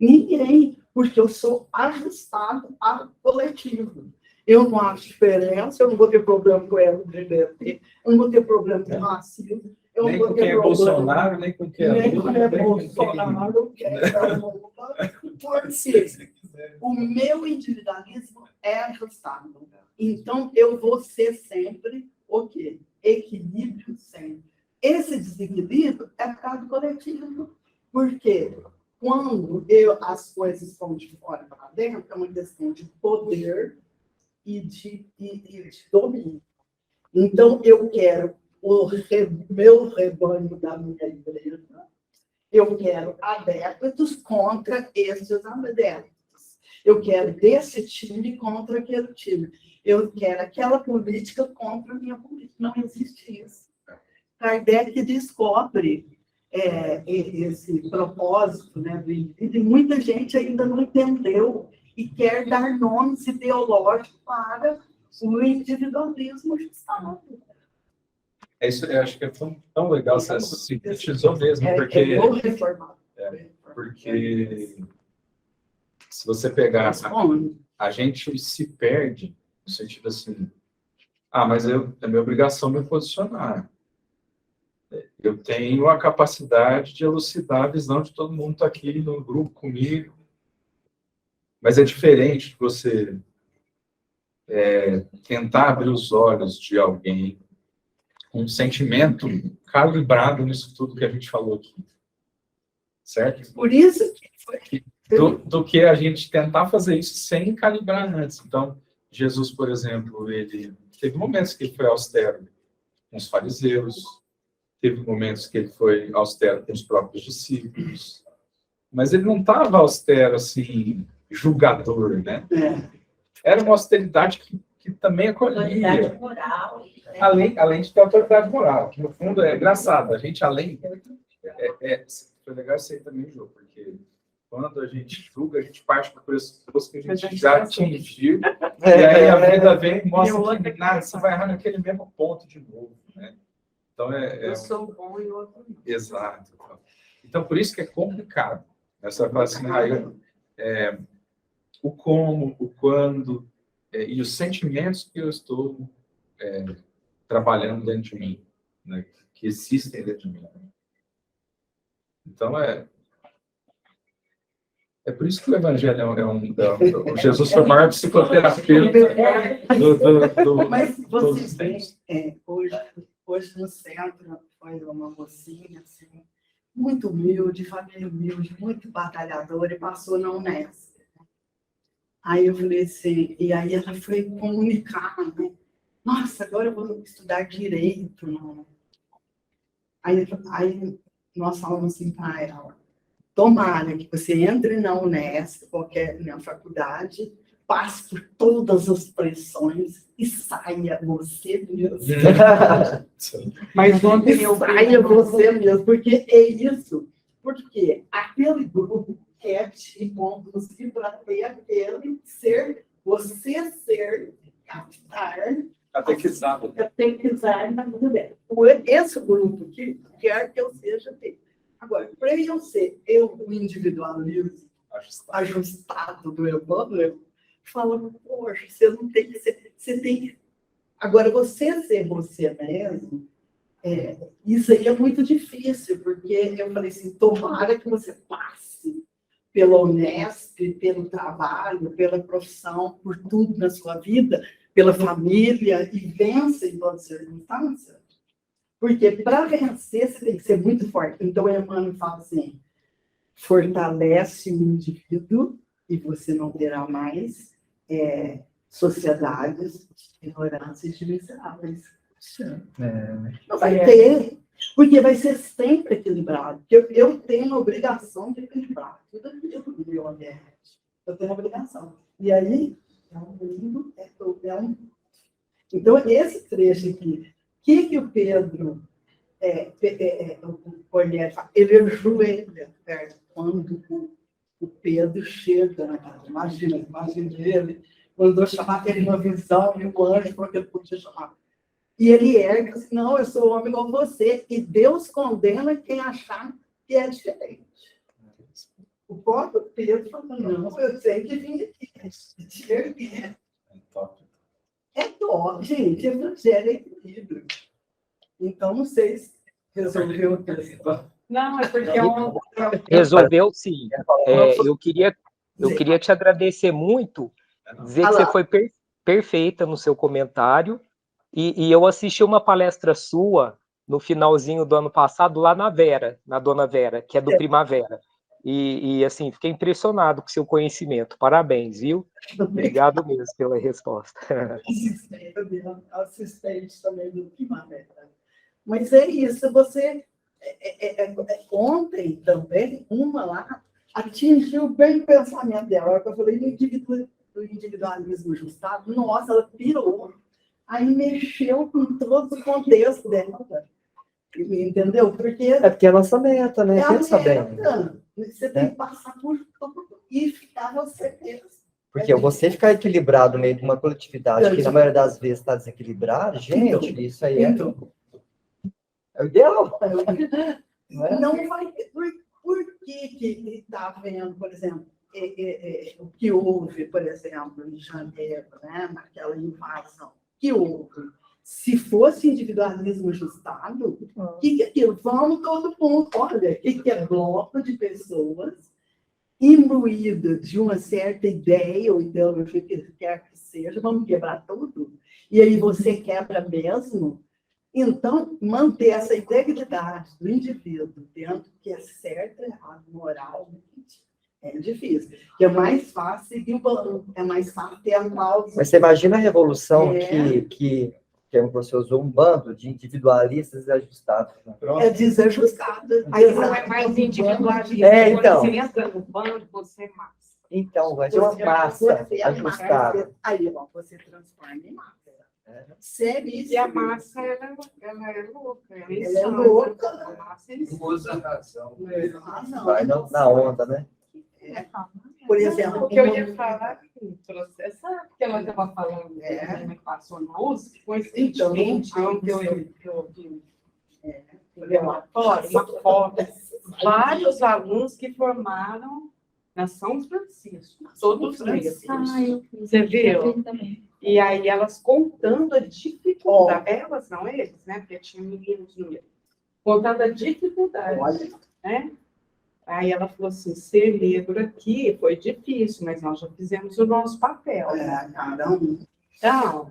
Ninguém, porque eu sou ajustado ao coletivo. Eu não acho diferença, eu não vou ter problema com o LGBT, eu não vou ter problema com o racismo. Nem com quem é Bolsonaro, nem com quem é Lula. Nem com quem é Bolsonaro, quem é Lula. Porque o meu individualismo é ajustado. Então, eu vou ser sempre o quê? Equilíbrio sempre. Esse desequilíbrio é por causa do coletivo. Porque quando as coisas vão de fora para dentro, é uma questão de poder e de domínio. Então, eu quero o meu rebanho da minha igreja, eu quero adeptos contra esses adeptos. Eu quero desse time contra aquele time. Eu quero aquela política contra a minha política. Não existe isso. Kardec descobre esse propósito, né, do indivíduo, e muita gente ainda não entendeu e quer dar nomes ideológicos para o individualismo ajustado. Isso, eu acho que é tão legal, você sintetizou mesmo, porque... Porque se você pegar, a gente se perde no sentido assim, mas é minha obrigação me posicionar. eu tenho a capacidade de elucidar a visão de todo mundo que está aqui no grupo comigo. Mas é diferente de você tentar abrir os olhos de alguém com um sentimento calibrado nisso tudo que a gente falou aqui. Certo? Por isso que foi. Do que a gente tentar fazer isso sem calibrar antes. Então, Jesus, por exemplo, ele teve momentos que ele foi austero com os fariseus, teve momentos que ele foi austero com os próprios discípulos, mas ele não estava austero, assim, julgador, né? Era uma austeridade que também acolhia. Moral. Além de ter autoridade moral, que no fundo é engraçado. A gente, além... foi legal isso aí também, Jô, porque quando a gente julga, a gente parte para o pressuposto que a gente já atingiu, e aí a vida vem e mostra que nada, você vai errar naquele mesmo ponto de novo, né? Então, eu sou bom e outro não. Exato. Então, por isso que é complicado. Essa frase assim, o como, o quando, e os sentimentos que eu estou trabalhando dentro de mim, né? Que existem dentro de mim. Então, é por isso que o Evangelho o Jesus foi o maior psicoterapeuta Mas todos você os tempos. hoje no centro foi uma mocinha, assim, muito humilde, família humilde, muito batalhadora, e passou na Unesp. Aí eu falei assim, e aí ela foi comunicar, né? Nossa, agora eu vou estudar direito. Né? Aí nós falamos assim para ela, tomara que você entre na Unesp, na faculdade, passe por todas as pressões e saia você mesmo. Mas ontem eu saia você mesmo, porque é isso. Porque aquele grupo quer te conduzir para ter aquele ser, você ser, captar, catequizar na vida dela. Esse grupo que quer que eu seja dele. Agora, para eu ser o individualismo ajustado do Emmanuel, fala, poxa, você não tem que ser, você tem que... Agora, você ser você mesmo, isso aí é muito difícil, porque eu falei assim, tomara que você passe pela Unesp, pelo trabalho, pela profissão, por tudo na sua vida, pela família, e vença em todas as circunstâncias. Porque para vencer, você tem que ser muito forte. Então, o Emmanuel fala assim, fortalece o indivíduo e você não terá mais sociedades de ignorância e de miseráveis. Não vai ter, porque vai ser sempre equilibrado. Eu tenho a obrigação de equilibrar tudo aquilo do meu ambiente. Eu tenho a obrigação. E aí, é um mundo, Então, esse trecho aqui, que o Pedro, o Cornélio fala? Ele ajoelha quando o Pedro chega na casa. Imagina ele, mandou chamar ele uma visão, e o anjo falou que ele podia chamar. E ele ergue assim, não, eu sou homem como você, e Deus condena quem achar que é diferente. O próprio Pedro falou, não, eu sei que vim aqui. É top, gente, evangelho é equilíbrio. Então, não sei se resolveu a questão. Não, é porque resolveu sim. Eu queria te agradecer muito, dizer que você foi perfeita no seu comentário, e eu assisti uma palestra sua no finalzinho do ano passado, lá na Dona Vera, que é do Primavera. E assim, fiquei impressionado com o seu conhecimento. Parabéns, viu? Obrigado mesmo pela resposta. Assistente também do Primavera. Mas é isso, você... ontem também, uma lá, atingiu bem o pensamento dela. Eu falei do individualismo ajustado, nossa, ela pirou. Aí mexeu com todo o contexto dela. Entendeu? Porque é a nossa meta, né? Pensa bem. Você tem que passar por tudo e ficar você mesmo. Porque você ficar equilibrado no meio de uma coletividade que, na maioria das vezes, está desequilibrada, gente, isso aí é o ideal. Não vai ter. Por que está havendo, por exemplo, o que houve, por exemplo, em janeiro, né, naquela invasão? Que houve? Se fosse individualismo ajustado, o que é aquilo? Vamos todo mundo. Olha, o que é bloco de pessoas imbuídas de uma certa ideia ou ideologia que quer que seja, vamos quebrar tudo? E aí você quebra mesmo? Então, manter essa integridade do indivíduo dentro do que é certo, errado, moral, é difícil. Porque é mais fácil seguir o balão, é mais fácil ter a causa. Mas você imagina a revolução que você usou um bando de individualistas desajustados. Né? É desajustado. Aí não é mais individualista. Então. Você entra no bando, você é massa. Então, vai ser uma massa Você ajustada. Aí, ó, você transforma em massa. Seríssimo. E a massa, ela é louca. Ela é louca. A massa é Não usa a razão. Vai na onda, né? Por exemplo, O que eu ia falar aqui, processar, porque ela estava falando que passou na USP, coincidentemente, ontem eu vi um relatório, uma foto, vários alunos que formaram na São Francisco, todos negros. Você viu? E aí elas contando a dificuldade, elas não eles, né? Porque tinha meninos no meio, contando a dificuldade, né? Aí ela falou assim, ser negro aqui foi difícil, mas nós já fizemos o nosso papel. Então,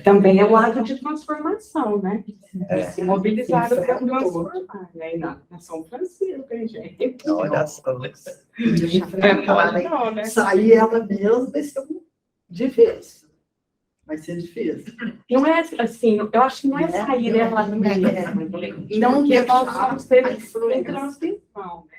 também é um ato de transformação, né? Se mobilizaram para transformar, né? Na São Francisco, hein, gente? Olha só. Não, né? sair ela mesma vai ser difícil. Vai ser difícil. Não é assim, eu acho que não é sair ela mesma. Não, porque nós vamos ter transição, né?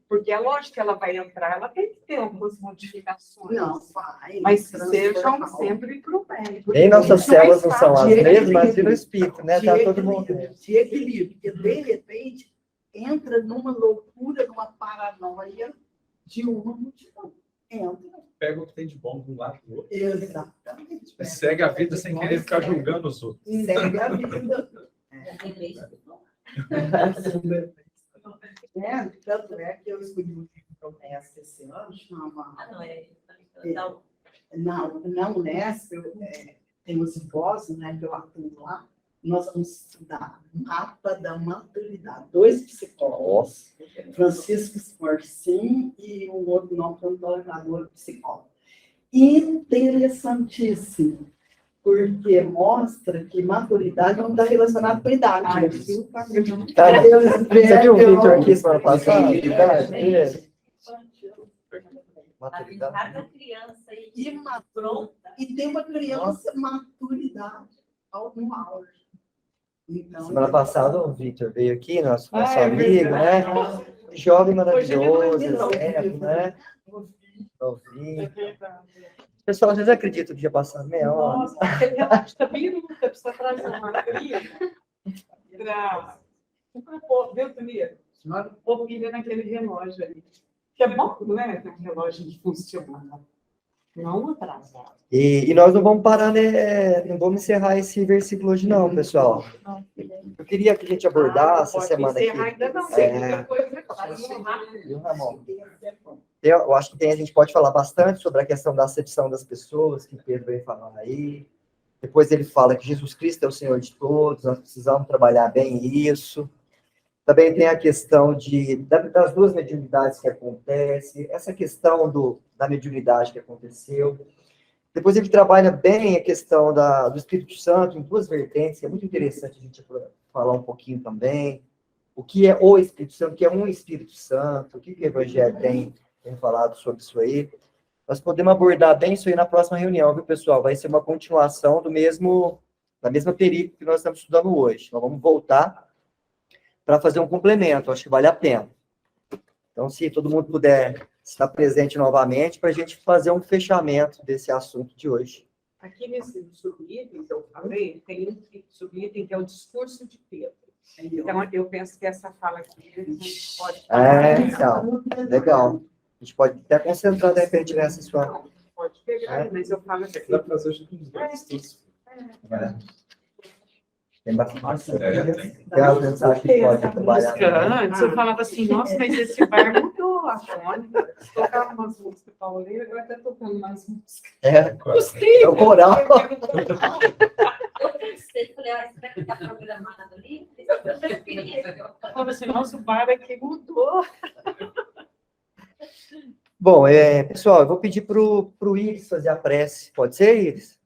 Porque é lógico que ela vai entrar, ela tem que ter algumas modificações. Não, vai. Mas que sejam sempre para o bem. Nem nossas células não são as mesmas, mas no espírito, né? Tá todo mundo. De equilíbrio, porque de repente entra numa loucura, numa paranoia de uma multidão. Entra. Pega o que tem de bom de um lado do outro. Exatamente. Segue a vida sem querer ficar julgando os outros. Segue a vida. Tanto é que eu escolhi um livro para o Unesp esse ano, chama... Na Unesp, tem um simpósio, né, que eu atuo lá, nós vamos estudar Mapa da Maturidade. 2 psicólogos, Francisco Scorsin e um outro nome que eu não estou psicólogo. Interessantíssimo, porque mostra que maturidade não está relacionada com a idade. Você viu o Victor aqui semana passada? Cada criança aí pronta. E tem uma criança maturidade no auge. Então, Semana passada o Victor veio aqui, nosso amigo, né? Jovem maravilhoso, exemplo, né? Novinho. O pessoal às vezes acredita que já passou meia hora. Nossa, aquele relógio está biruta, precisa trazer uma cria para viu, Tamir? Pôr pilha naquele relógio ali. Que é bom, né? Ter um relógio que funciona. Não atrasado. E nós não vamos parar, né? Não vamos encerrar esse versículo hoje, não, pessoal. Eu queria que a gente abordasse essa semana aqui. Ainda não, Viu, Ramon? Eu acho que a gente pode falar bastante sobre a questão da acepção das pessoas, que Pedro veio falar aí. Depois ele fala que Jesus Cristo é o Senhor de todos, nós precisamos trabalhar bem isso. Também tem a questão das 2 mediunidades que acontecem, essa questão da mediunidade que aconteceu. Depois ele trabalha bem a questão do Espírito Santo em 2 vertentes, que é muito interessante a gente falar um pouquinho também. O que é o Espírito Santo, o que é um Espírito Santo, o que o Evangelho tem falado sobre isso aí. Nós podemos abordar bem isso aí na próxima reunião, viu, pessoal? Vai ser uma continuação da mesma período que nós estamos estudando hoje. Nós vamos voltar para fazer um complemento, acho que vale a pena. Então, se todo mundo puder estar presente novamente, para a gente fazer um fechamento desse assunto de hoje. Aqui nesse subitem que eu falei, tem um subitem que é o discurso de Pedro. Então, eu penso que essa fala aqui a gente pode falar. Então, legal. A gente pode até concentrar, de repente, nessa sua... Pode pegar, mas eu falo aqui. Dá para fazer os dois. Tem bastante. Tem uma mensagem que pode trabalhar. Antes eu falava assim, nossa, mas esse bar mudou a fônica. Tocava umas músicas pauleiras, agora está tocando mais músicas. É o coral. Eu pensei ele, falei, ah, você vai ficar programado ali? Eu falei assim, nossa, o bar aqui mudou. Bom, pessoal, eu vou pedir para o Iris fazer a prece. Pode ser, Iris?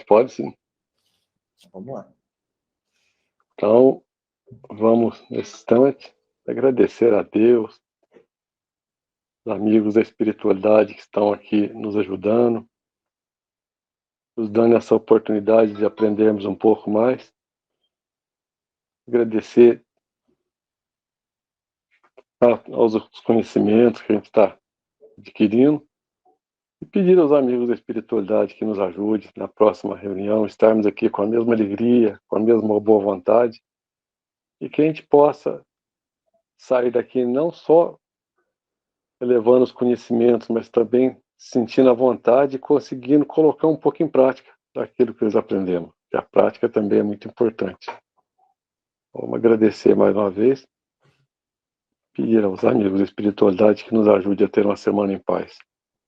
Pode sim. Vamos lá. Então, vamos, nesse instante, agradecer a Deus, os amigos da espiritualidade que estão aqui nos ajudando, nos dando essa oportunidade de aprendermos um pouco mais. Agradecer aos conhecimentos que a gente está adquirindo e pedir aos amigos da espiritualidade que nos ajude na próxima reunião, estarmos aqui com a mesma alegria, com a mesma boa vontade e que a gente possa sair daqui não só elevando os conhecimentos, mas também sentindo a vontade e conseguindo colocar um pouco em prática daquilo que nós aprendemos. E a prática também é muito importante. Vamos agradecer mais uma vez, pedir aos amigos da espiritualidade que nos ajude a ter uma semana em paz.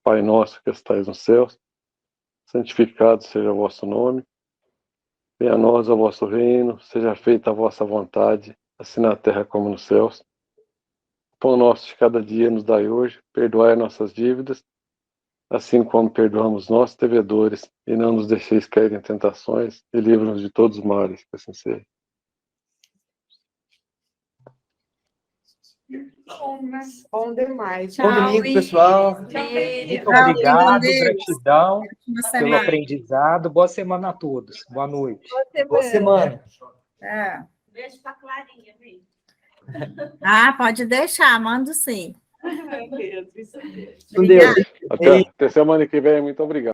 Pai nosso que estais nos céus, santificado seja o vosso nome, venha a nós o vosso reino, seja feita a vossa vontade, assim na terra como nos céus. O pão nosso de cada dia nos dai hoje, perdoai nossas dívidas, assim como perdoamos nossos devedores, e não nos deixeis cair em tentações, e livra-nos de todos os males, que assim seja. Bom demais. Bom domingo, pessoal. Muito obrigado, gratidão pelo aprendizado. Boa semana a todos. Boa noite. Boa semana. Beijo pra Clarinha, viu? Ah, pode deixar, mando sim. Meu Deus, isso mesmo. Com Deus. Até semana que vem, muito obrigado.